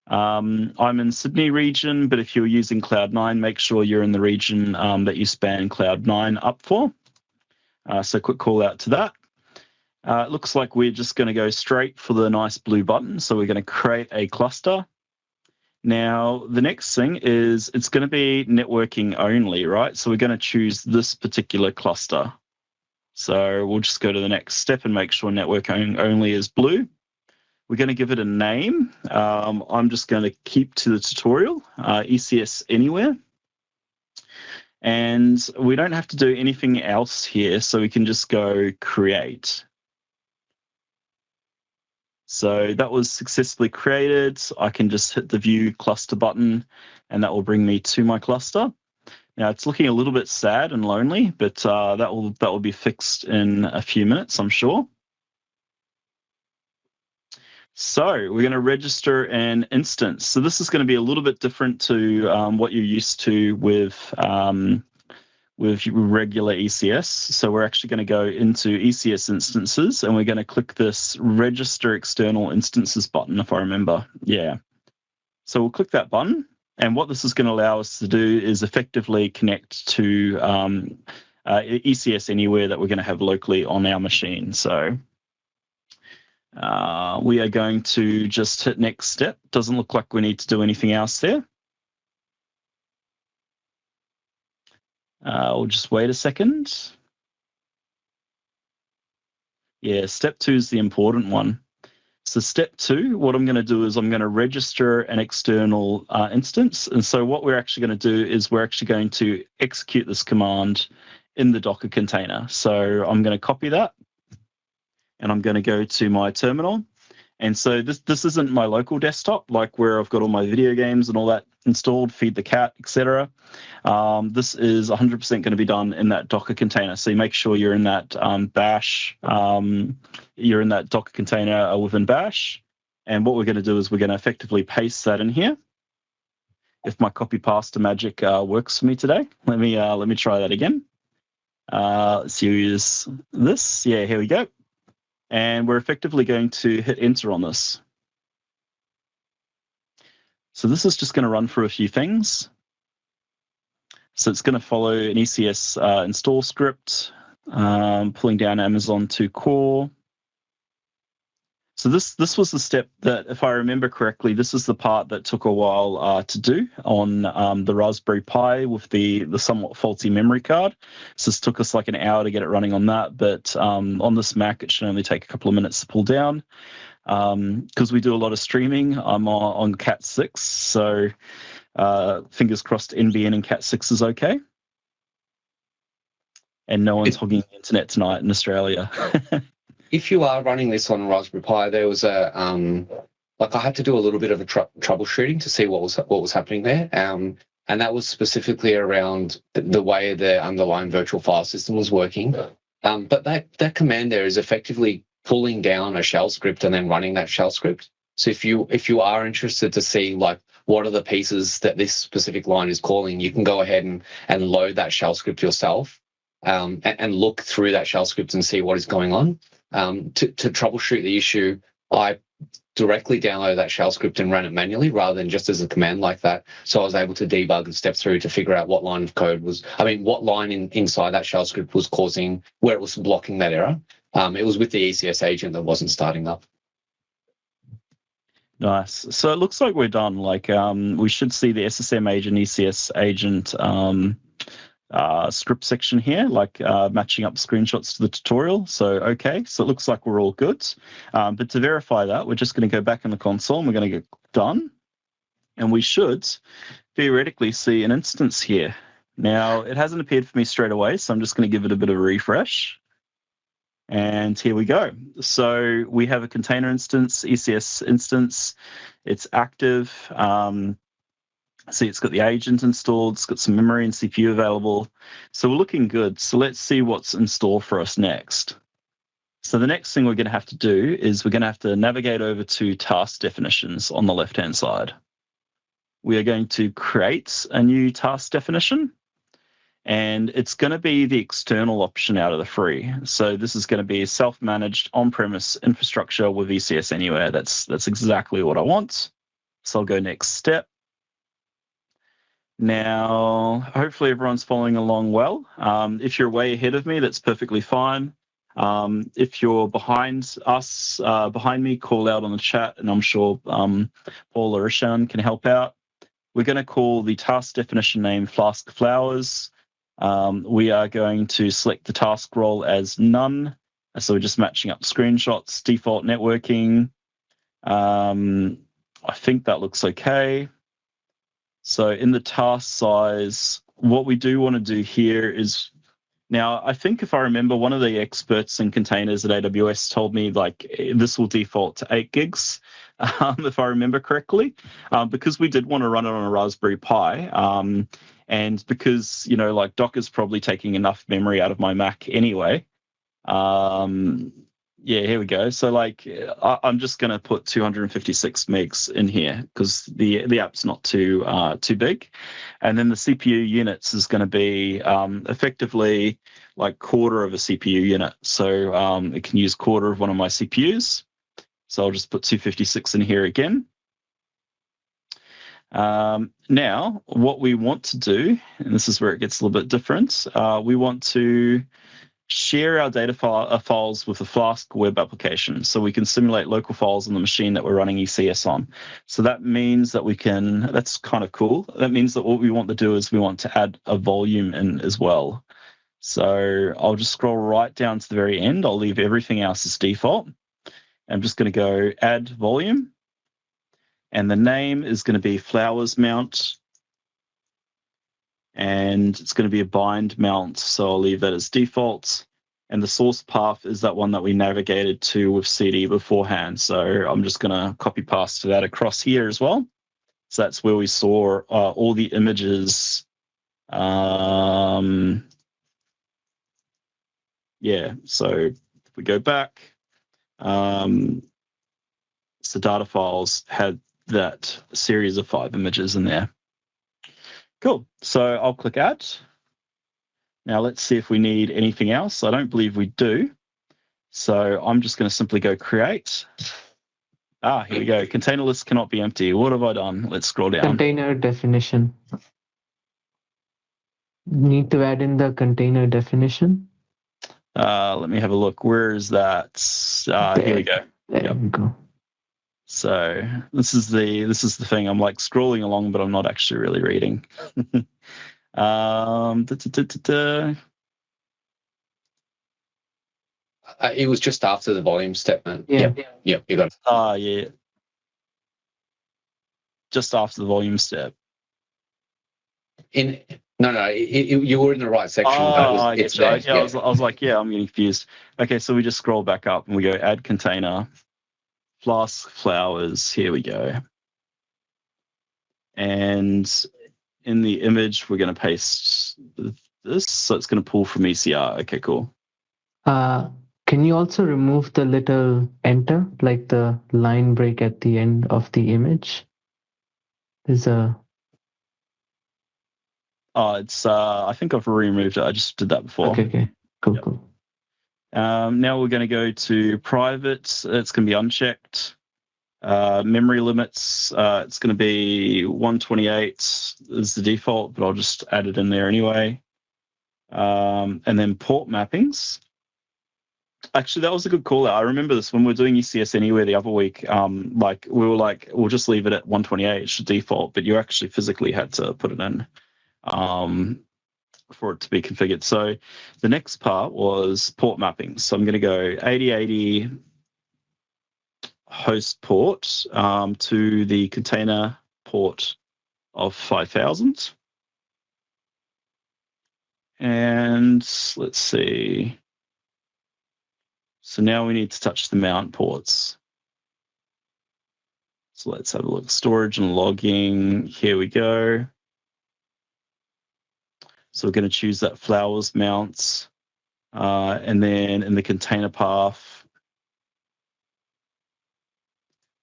I'm in Sydney region, but if you're using Cloud9, make sure you're in the region that you span Cloud9 up for. So quick call out to that. It looks like we're just going to go straight for the nice blue button. So we're going to create a cluster. Now, the next thing is it's going to be networking only, right? So we're going to choose this particular cluster. So we'll just go to the next step and make sure networking only is blue. We're going to give it a name. I'm just going to keep to the tutorial, ECS Anywhere. And we don't have to do anything else here, so we can just go create. So that was successfully created. I can just hit the view cluster button, and that will bring me to my cluster. Now it's looking a little bit sad and lonely, but that will be fixed in a few minutes, I'm sure. So we're going to register an instance. So this is going to be a little bit different to what you're used to with regular ECS. So we're actually going to go into ECS instances, and we're going to click this register external instances button, if I remember. Yeah. So we'll click that button. And what this is going to allow us to do is effectively connect to ECS Anywhere that we're going to have locally on our machine. So we are going to just hit next step. Doesn't look like we need to do anything else there. We'll just wait a second. Yeah, step 2 is the important one. So step 2, what I'm going to do is I'm going to register an external instance. And so what we're actually going to do is we're actually going to execute this command in the Docker container. So I'm going to copy that, and I'm going to go to my terminal. And so this isn't my local desktop, like where I've got all my video games and all that installed, feed the cat, etc. This is 100% going to be done in that Docker container. So you make sure you're in that bash, you're in that Docker container within bash. And what we're going to do is we're going to effectively paste that in here. If my copy pasta magic works for me today, let me try that again. Let's use this. Yeah, here we go. And we're effectively going to hit enter on this. So this is just going to run through a few things. So it's going to follow an ECS install script, pulling down Amazon to core. So this was the step that, if I remember correctly, this is the part that took a while to do on the Raspberry Pi with the somewhat faulty memory card. So this took us like an hour to get it running on that, but on this Mac, it should only take a couple of minutes to pull down. Because we do a lot of streaming, I'm on Cat 6, so fingers crossed NBN and Cat 6 is okay. And no one's hogging the internet tonight in Australia. If you are running this on Raspberry Pi, there was a I had to do a little bit of a troubleshooting to see what was happening there, and that was specifically around the way the underlying virtual file system was working. But that command there is effectively pulling down a shell script and then running that shell script. So if you are interested to see like what are the pieces that this specific line is calling, you can go ahead and load that shell script yourself, and look through that shell script and see what is going on. To troubleshoot the issue, I directly downloaded that shell script and ran it manually rather than just as a command like that. So I was able to debug and step through to figure out what line of code what line inside that shell script was causing, where it was blocking that error. It was with the ECS agent that wasn't starting up. Nice. So it looks like we're done. Like we should see the SSM agent, ECS agent script section here, like matching up screenshots to the tutorial. So okay, so it looks like we're all good. But to verify that, we're just going to go back in the console and we're going to get done. And we should theoretically see an instance here. Now, it hasn't appeared for me straight away, so I'm just going to give it a bit of a refresh. And here we go. So we have a container instance, ECS instance. It's active. See, it's got the agent installed. It's got some memory and CPU available. So we're looking good. So let's see what's in store for us next. So the next thing we're going to have to do is we're going to have to navigate over to task definitions on the left-hand side. We are going to create a new task definition. And it's going to be the external option out of the free. So this is going to be a self-managed on-premise infrastructure with ECS Anywhere. That's exactly what I want. So I'll go next step. Now, hopefully everyone's following along well. If you're way ahead of me, that's perfectly fine. If you're behind us, behind me, call out on the chat, and I'm sure Paul or Ishan can help out. We're going to call the task definition name Flask Flowers. We are going to select the task role as none. So we're just matching up screenshots, default networking. I think that looks okay. So in the task size, what we do want to do here is, now I think if I remember, one of the experts in containers at AWS told me like this will default to 8 gigs, if I remember correctly, because we did want to run it on a Raspberry Pi. And because, like Docker's probably taking enough memory out of my Mac anyway. Yeah, here we go. So like, I'm just going to put 256 megs in here because the app's not too big. And then the CPU units is going to be effectively like quarter of a CPU unit. So it can use quarter of one of my CPUs. So I'll just put 256 in here again. Now, what we want to do, and this is where it gets a little bit different, we want to share our data files with the Flask web application so we can simulate local files on the machine that we're running ECS on. So that means that we can, that's kind of cool. That means that what we want to do is we want to add a volume in as well. So I'll just scroll right down to the very end. I'll leave everything else as default. I'm just going to go add volume, and the name is going to be flowers mount, and it's going to be a bind mount, so I'll leave that as default. And the source path is that one that we navigated to with CD beforehand. So I'm just going to copy paste that across here as well. So that's where we saw all the images. Yeah, so if we go back, so data files had that series of 5 images in there. Cool. So I'll click add. Now let's see if we need anything else. I don't believe we do. So I'm just going to simply go create. Here we go. Container list cannot be empty. What have I done? Let's scroll down. Container definition. Need to add in the container definition. Let me have a look. Where is that? Here we go. There we go. So this is the thing. I'm like scrolling along, but I'm not actually really reading. It was just after the volume step, man. Yeah. Yep, you got it. Yeah. Just after the volume step. No, you were in the right section. I was like, yeah, I'm getting confused. Okay, so we just scroll back up and we go add container, flask flowers. Here we go. And in the image, we're going to paste this, so it's going to pull from ECR. Okay, cool. Can you also remove the little enter, like the line break at the end of the image? There's a... It's I think I've removed it. I just did that before. Okay. Cool, Yep. cool. Now we're going to go to private. It's going to be unchecked. Memory limits, it's going to be 128 is the default, but I'll just add it in there anyway. And then port mappings. Actually, that was a good call out. I remember this when we were doing ECS Anywhere the other week. We were like, we'll just leave it at 128, it should default, but you actually physically had to put it in for it to be configured. So the next part was port mapping. So I'm going to go 8080 host port to the container port of 5000. And let's see. So now we need to touch the mount ports. So let's have a look. Storage and logging. Here we go. So we're going to choose that flowers mounts. And then in the container path,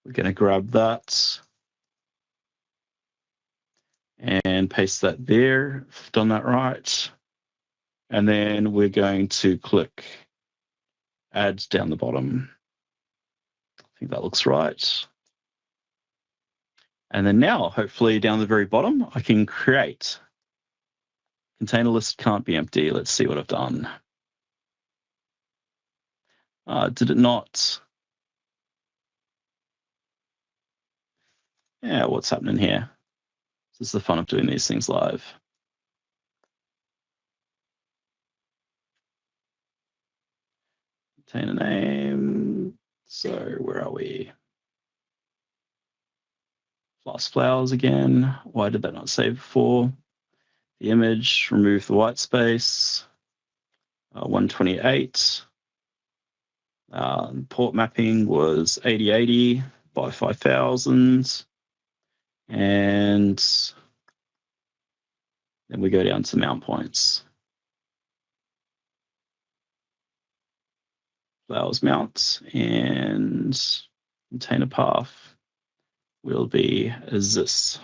we're going to grab that and paste that there. If I've done that right. And then we're going to click add down the bottom. I think that looks right. And then now, hopefully down the very bottom, I can create. Container list can't be empty. Let's see what I've done. Did it not? Yeah, what's happening here? This is the fun of doing these things live. Container name. So where are we? Lost flowers again. Why did that not save before? The image, remove the white space. 128. Port mapping was 8080 by 5000. And then we go down to mount points. Flowers mount and container path will be as this.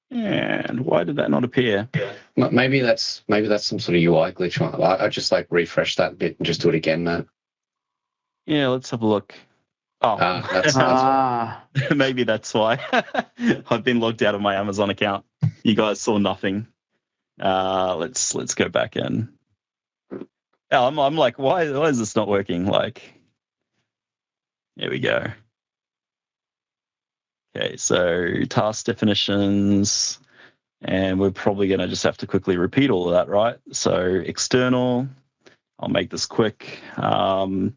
And why did that not appear? Maybe that's some sort of UI glitch. I just like refresh that bit and just do it again, Matt. Yeah, let's have a look. Oh, maybe that's why. I've been logged out of my Amazon account. You guys saw nothing. Let's go back in. I'm like, why is this not working? Like, here we go. Okay, so task definitions, and we're probably going to just have to quickly repeat all of that, right? So external, I'll make this quick. None.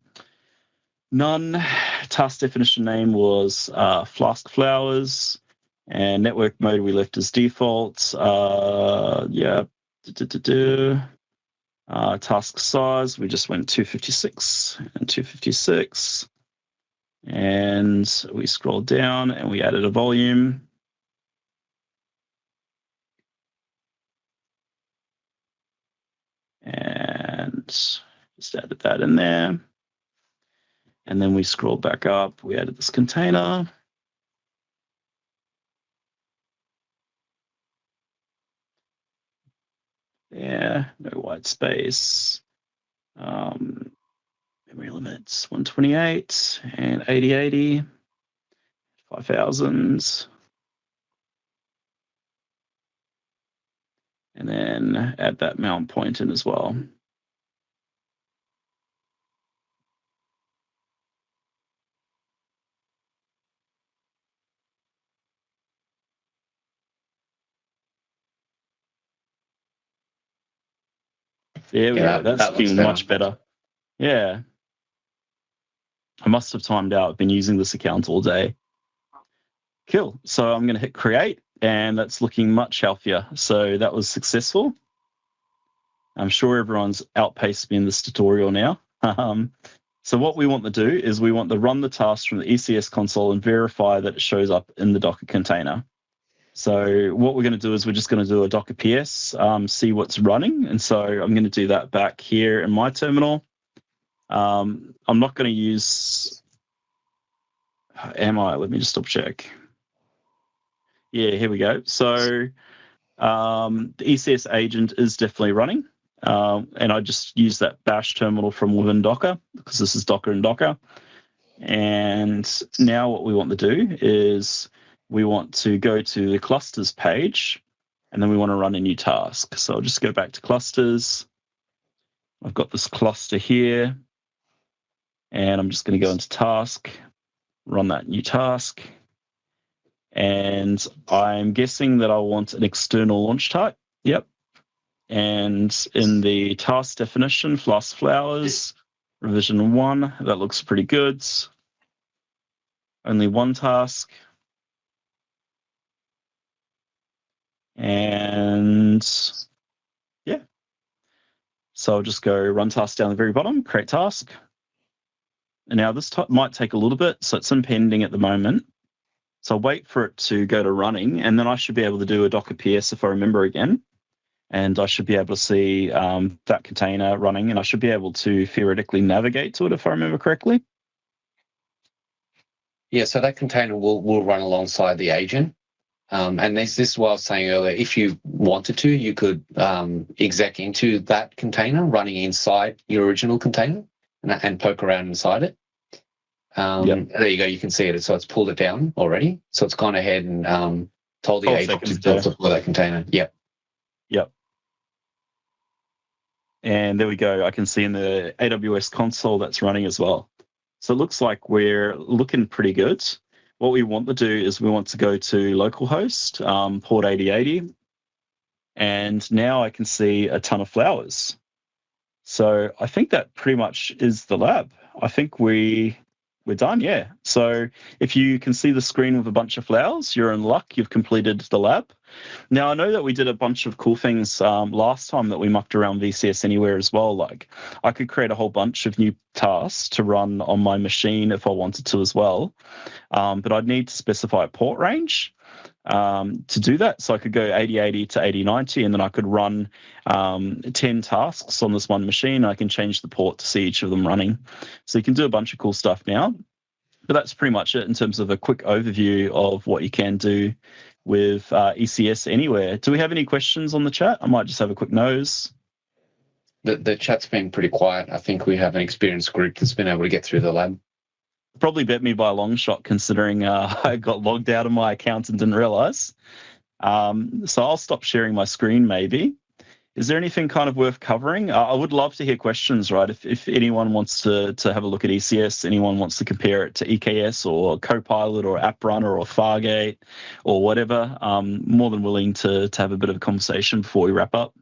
Task definition name was Flask Flowers, and network mode we left as default. Yeah. Task size, we just went 256 and 256. And we scrolled down and we added a volume. And just added that in there. And then we scrolled back up, we added this container. Yeah, no white space. Memory limits 128 and 8080, 5000. And then add that mount point in as well. There we go. That's looking much better. Yeah. I must have timed out. I've been using this account all day. Cool. So I'm going to hit create, and that's looking much healthier. So that was successful. I'm sure everyone's outpaced me in this tutorial now. So what we want to do is we want to run the task from the ECS console and verify that it shows up in the Docker container. So what we're going to do is we're just going to do a Docker PS, see what's running. And so I'm going to do that back here in my terminal. I'm not going to use, let me just double check. Yeah, here we go. So the ECS agent is definitely running. And I just use that bash terminal from within Docker because this is Docker and Docker. And now what we want to do is we want to go to the clusters page, and then we want to run a new task. So I'll just go back to clusters. I've got this cluster here, and I'm just going to go into task, run that new task. And I'm guessing that I want an external launch type. Yep. And in the task definition, Flask Flowers, revision 1, that looks pretty good. Only one task. And yeah. So I'll just go run task down the very bottom, create task. And now this might take a little bit, so it's in pending at the moment. So I'll wait for it to go to running, and then I should be able to do a Docker PS if I remember again. And I should be able to see that container running, and I should be able to theoretically navigate to it if I remember correctly. Yeah, so that container will run alongside the agent. And this is what I was saying earlier. If you wanted to, you could exec into that container running inside your original container and poke around inside it. Yep. There you go. You can see it. So it's pulled it down already. So it's gone ahead and told the agent to deploy that container. Yep. Yep. And there we go. I can see in the AWS console that's running as well. So it looks like we're looking pretty good. What we want to do is we want to go to localhost, port 8080. And now I can see a ton of flowers. So I think that pretty much is the lab. I think we're done, yeah. So if you can see the screen with a bunch of flowers, you're in luck. You've completed the lab. Now, I know that we did a bunch of cool things last time that we mucked around ECS Anywhere as well. Like I could create a whole bunch of new tasks to run on my machine if I wanted to as well. But I'd need to specify a port range to do that. So I could go 8080 to 8090, and then I could run 10 tasks on this one machine. I can change the port to see each of them running. So you can do a bunch of cool stuff now. But that's pretty much it in terms of a quick overview of what you can do with ECS Anywhere. Do we have any questions on the chat? I might just have a quick nose. The chat's been pretty quiet. I think we have an experienced group that's been able to get through the lab. Probably bet me by a long shot, considering I got logged out of my account and didn't realize. So I'll stop sharing my screen maybe. Is there anything kind of worth covering? I would love to hear questions, right? If anyone wants to have a look at ECS, anyone wants to compare it to EKS or Copilot or App Runner or Fargate or whatever, more than willing to have a bit of a conversation before we wrap up.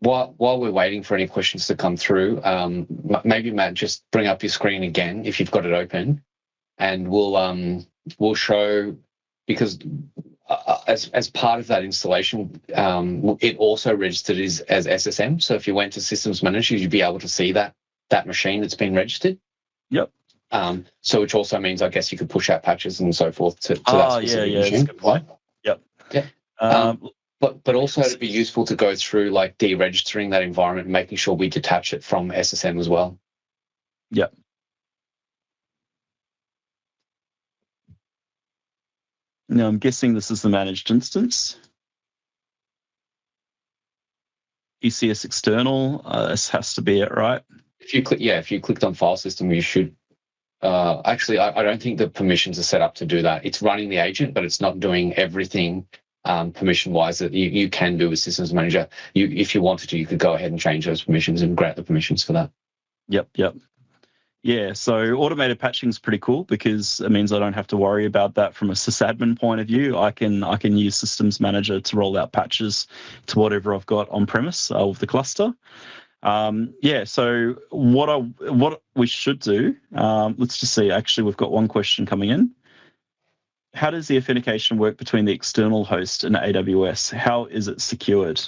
While we're waiting for any questions to come through, maybe Matt, just bring up your screen again if you've got it open, and we'll show, because as part of that installation, it also registered as SSM. So if you went to Systems Manager, you'd be able to see that machine that's been registered. Yep. So which also means, I guess, you could push out patches and so forth to that specific machine. That's a good point. Yep. Yeah. But also it'd be useful to go through like deregistering that environment and making sure we detach it from SSM as well. Yep. Now I'm guessing this is the managed instance. ECS external, this has to be it, right? If you clicked on file system, you should. Actually, I don't think the permissions are set up to do that. It's running the agent, but it's not doing everything permission-wise that you can do with Systems Manager. If you wanted to, you could go ahead and change those permissions and grant the permissions for that. Yep. Yeah, so automated patching is pretty cool because it means I don't have to worry about that from a sysadmin point of view. I can use Systems Manager to roll out patches to whatever I've got on premise with the cluster. So what we should do, let's just see. Actually, we've got one question coming in. How does the authentication work between the external host and AWS? How is it secured?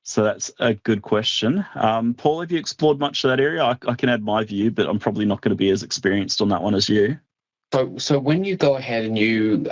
So that's a good question. Paul, have you explored much of that area? I can add my view, but I'm probably not going to be as experienced on that one as you. So when you go ahead and you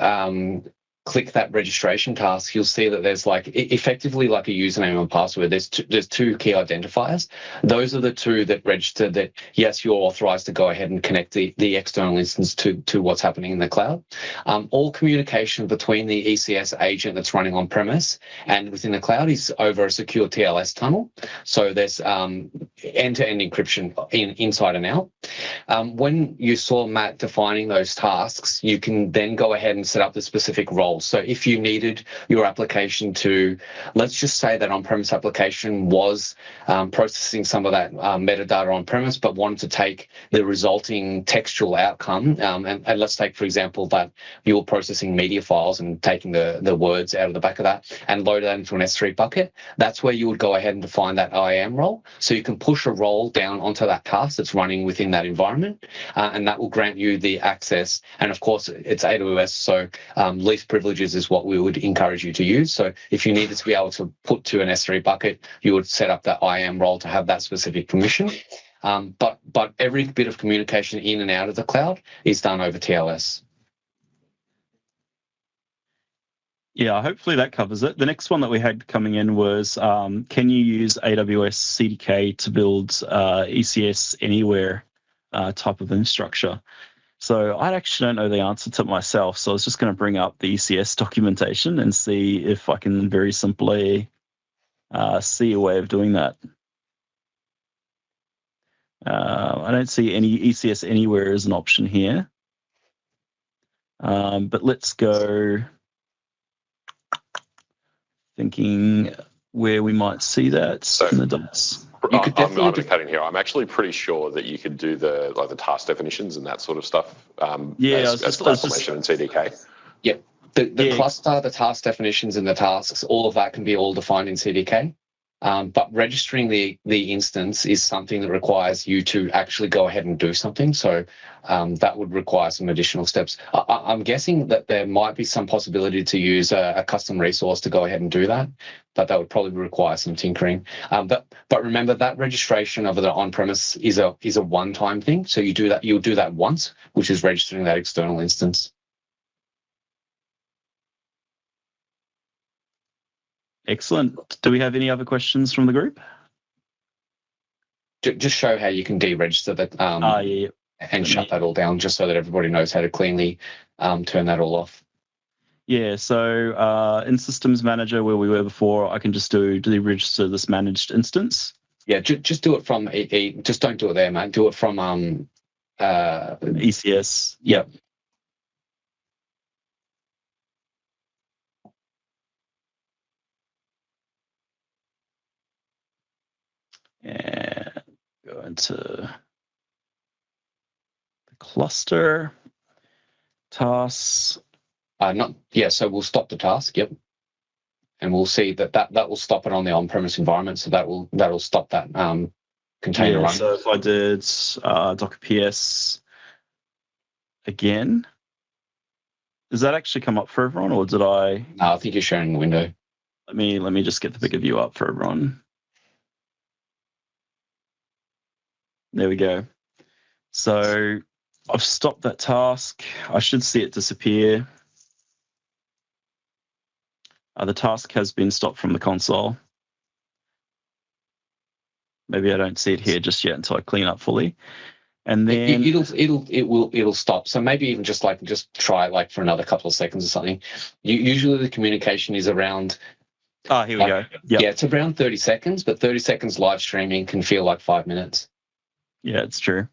click that registration task, you'll see that there's like effectively like a username and password. There's two key identifiers. Those are the two that register that, yes, you're authorized to go ahead and connect the external instance to what's happening in the cloud. All communication between the ECS agent that's running on premise and within the cloud is over a secure TLS tunnel. So there's end-to-end encryption inside and out. When you saw Matt defining those tasks, you can then go ahead and set up the specific roles. So if you needed your application to, let's just say that on-premise application was processing some of that metadata on-premise, but wanted to take the resulting textual outcome, and let's take, for example, that you were processing media files and taking the words out of the back of that and load that into an S3 bucket, that's where you would go ahead and define that IAM role. So you can push a role down onto that task that's running within that environment, and that will grant you the access. And of course, it's AWS, so least privileges is what we would encourage you to use. So if you needed to be able to put to an S3 bucket, you would set up that IAM role to have that specific permission. But every bit of communication in and out of the cloud is done over TLS. Yeah, hopefully that covers it. The next one that we had coming in was, can you use AWS CDK to build ECS Anywhere type of infrastructure? So I actually don't know the answer to it myself, so I was just going to bring up the ECS documentation and see if I can very simply see a way of doing that. I don't see any ECS Anywhere as an option here, but let's go thinking where we might see that in the docs. I'm just cutting here. I'm actually pretty sure that you could do the task definitions and that sort of stuff. As CloudFormation and CDK. Yeah, the cluster, the task definitions, and the tasks, all of that can be all defined in CDK. But registering the instance is something that requires you to actually go ahead and do something. So that would require some additional steps. I'm guessing that there might be some possibility to use a custom resource to go ahead and do that, but that would probably require some tinkering. But remember that registration of the on-premise is a one-time thing. So you'll do that once, which is registering that external instance. Excellent. Do we have any other questions from the group? Just show how you can deregister that and shut that all down, just so that everybody knows how to cleanly turn that all off. Yeah, so in Systems Manager, where we were before, I can just deregister this managed instance. Yeah, just do it from just don't do it there, mate. Do it from ECS. Yep. And go into the cluster, tasks. So we'll stop the task, yep. And we'll see that will stop it on the on-premise environment, so that'll stop that container running. So if I did Docker PS again, does that actually come up for everyone, or did I? I think you're sharing the window. Let me just get the bigger view up for everyone. There we go. So I've stopped that task. I should see it disappear. The task has been stopped from the console. Maybe I don't see it here just yet until I clean up fully. And then it'll stop. So maybe even just try for another couple of seconds or something. Usually the communication is around. Here we go. Yep. Yeah, it's around 30 seconds, but 30 seconds live streaming can feel like 5 minutes. Yeah, it's true.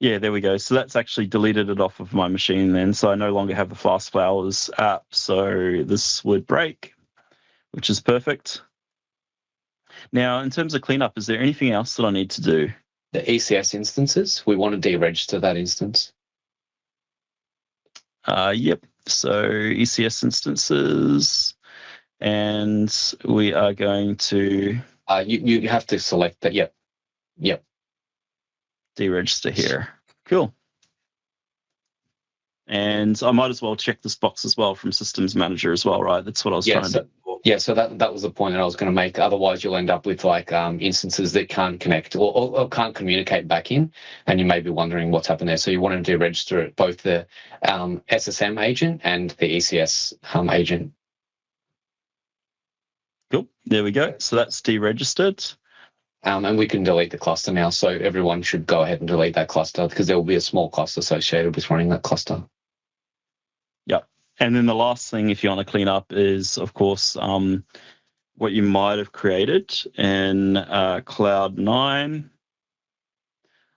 Yeah, there we go. So that's actually deleted it off of my machine then. So I no longer have the Fast Flowers app. So this would break, which is perfect. Now, in terms of cleanup, is there anything else that I need to do? The ECS instances, we want to deregister that instance. Yep. So ECS instances, and we are going to. You have to select that. Yep. Deregister here. Cool. And I might as well check this box as well from Systems Manager as well, right? That's what I was trying to do. Yeah, so that was the point that I was going to make. Otherwise, you'll end up with instances that can't connect or can't communicate back in, and you may be wondering what's happened there. So you want to deregister both the SSM agent and the ECS agent. Cool. There we go. So that's deregistered. And we can delete the cluster now. So everyone should go ahead and delete that cluster because there will be a small cost associated with running that cluster. Yep. And then the last thing, if you want to clean up, is, of course, what you might have created in Cloud9.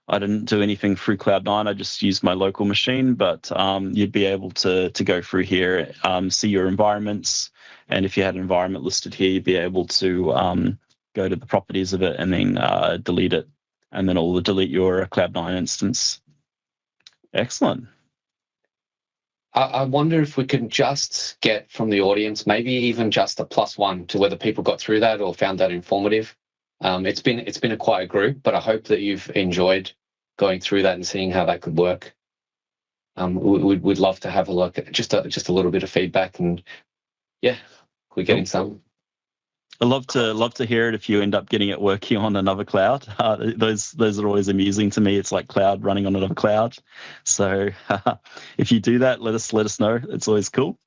I didn't do anything through Cloud9. I just used my local machine, but you'd be able to go through here, see your environments. And if you had an environment listed here, you'd be able to go to the properties of it and then delete it. And then it'll delete your Cloud9 instance. Excellent. I wonder if we can just get from the audience, maybe even just a +1 to whether people got through that or found that informative. It's been a quiet group, but I hope that you've enjoyed going through that and seeing how that could work. We'd love to have a look at just a little bit of feedback, and yeah, we're getting some. I love to hear it if you end up getting it working on another cloud. Those are always amusing to me. It's like cloud running on another cloud. So if you do that, let us know. It's always cool.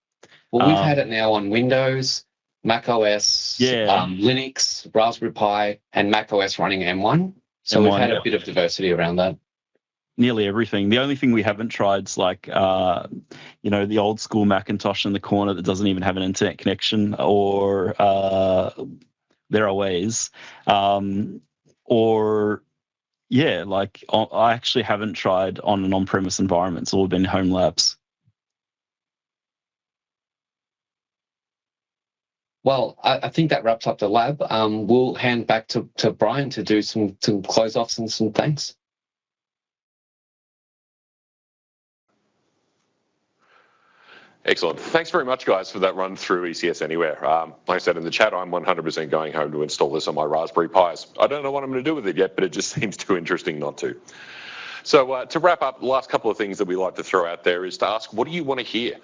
Well, we've had it now on Windows, Mac OS, Linux, Raspberry Pi, and Mac OS running M1. So we've had a bit of diversity around that. Nearly everything. The only thing we haven't tried is like, the old school Macintosh in the corner that doesn't even have an internet connection, or there are ways. I actually haven't tried on an on-premise environment. It's all been home labs. Well, I think that wraps up the lab. We'll hand back to Brian to do some close-offs and some thanks. Excellent. Thanks very much, guys, for that run through ECS Anywhere. Like I said in the chat, I'm 100% going home to install this on my Raspberry Pis. I don't know what I'm going to do with it yet, but it just seems too interesting not to. So to wrap up, the last couple of things that we like to throw out there is to ask, what do you want to hear?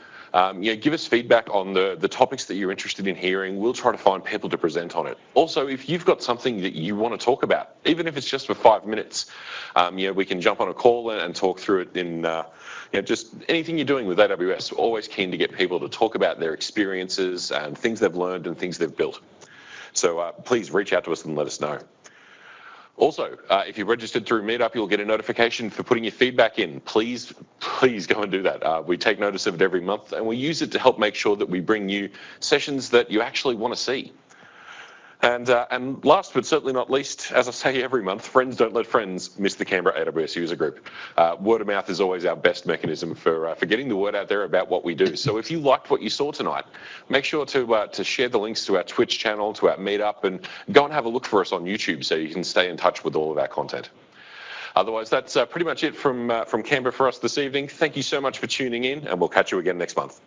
Give us feedback on the topics that you're interested in hearing. We'll try to find people to present on it. Also, if you've got something that you want to talk about, even if it's just for 5 minutes, we can jump on a call and talk through it in just anything you're doing with AWS. We're always keen to get people to talk about their experiences and things they've learned and things they've built. So please reach out to us and let us know. Also, if you're registered through Meetup, you'll get a notification for putting your feedback in. Please go and do that. We take notice of it every month, and we use it to help make sure that we bring you sessions that you actually want to see. And last but certainly not least, as I say every month, friends don't let friends miss the Canberra AWS User Group. Word of mouth is always our best mechanism for getting the word out there about what we do. So if you liked what you saw tonight, make sure to share the links to our Twitch channel, to our Meetup, and go and have a look for us on YouTube so you can stay in touch with all of our content. Otherwise, that's pretty much it from Canberra for us this evening. Thank you so much for tuning in, and we'll catch you again next month.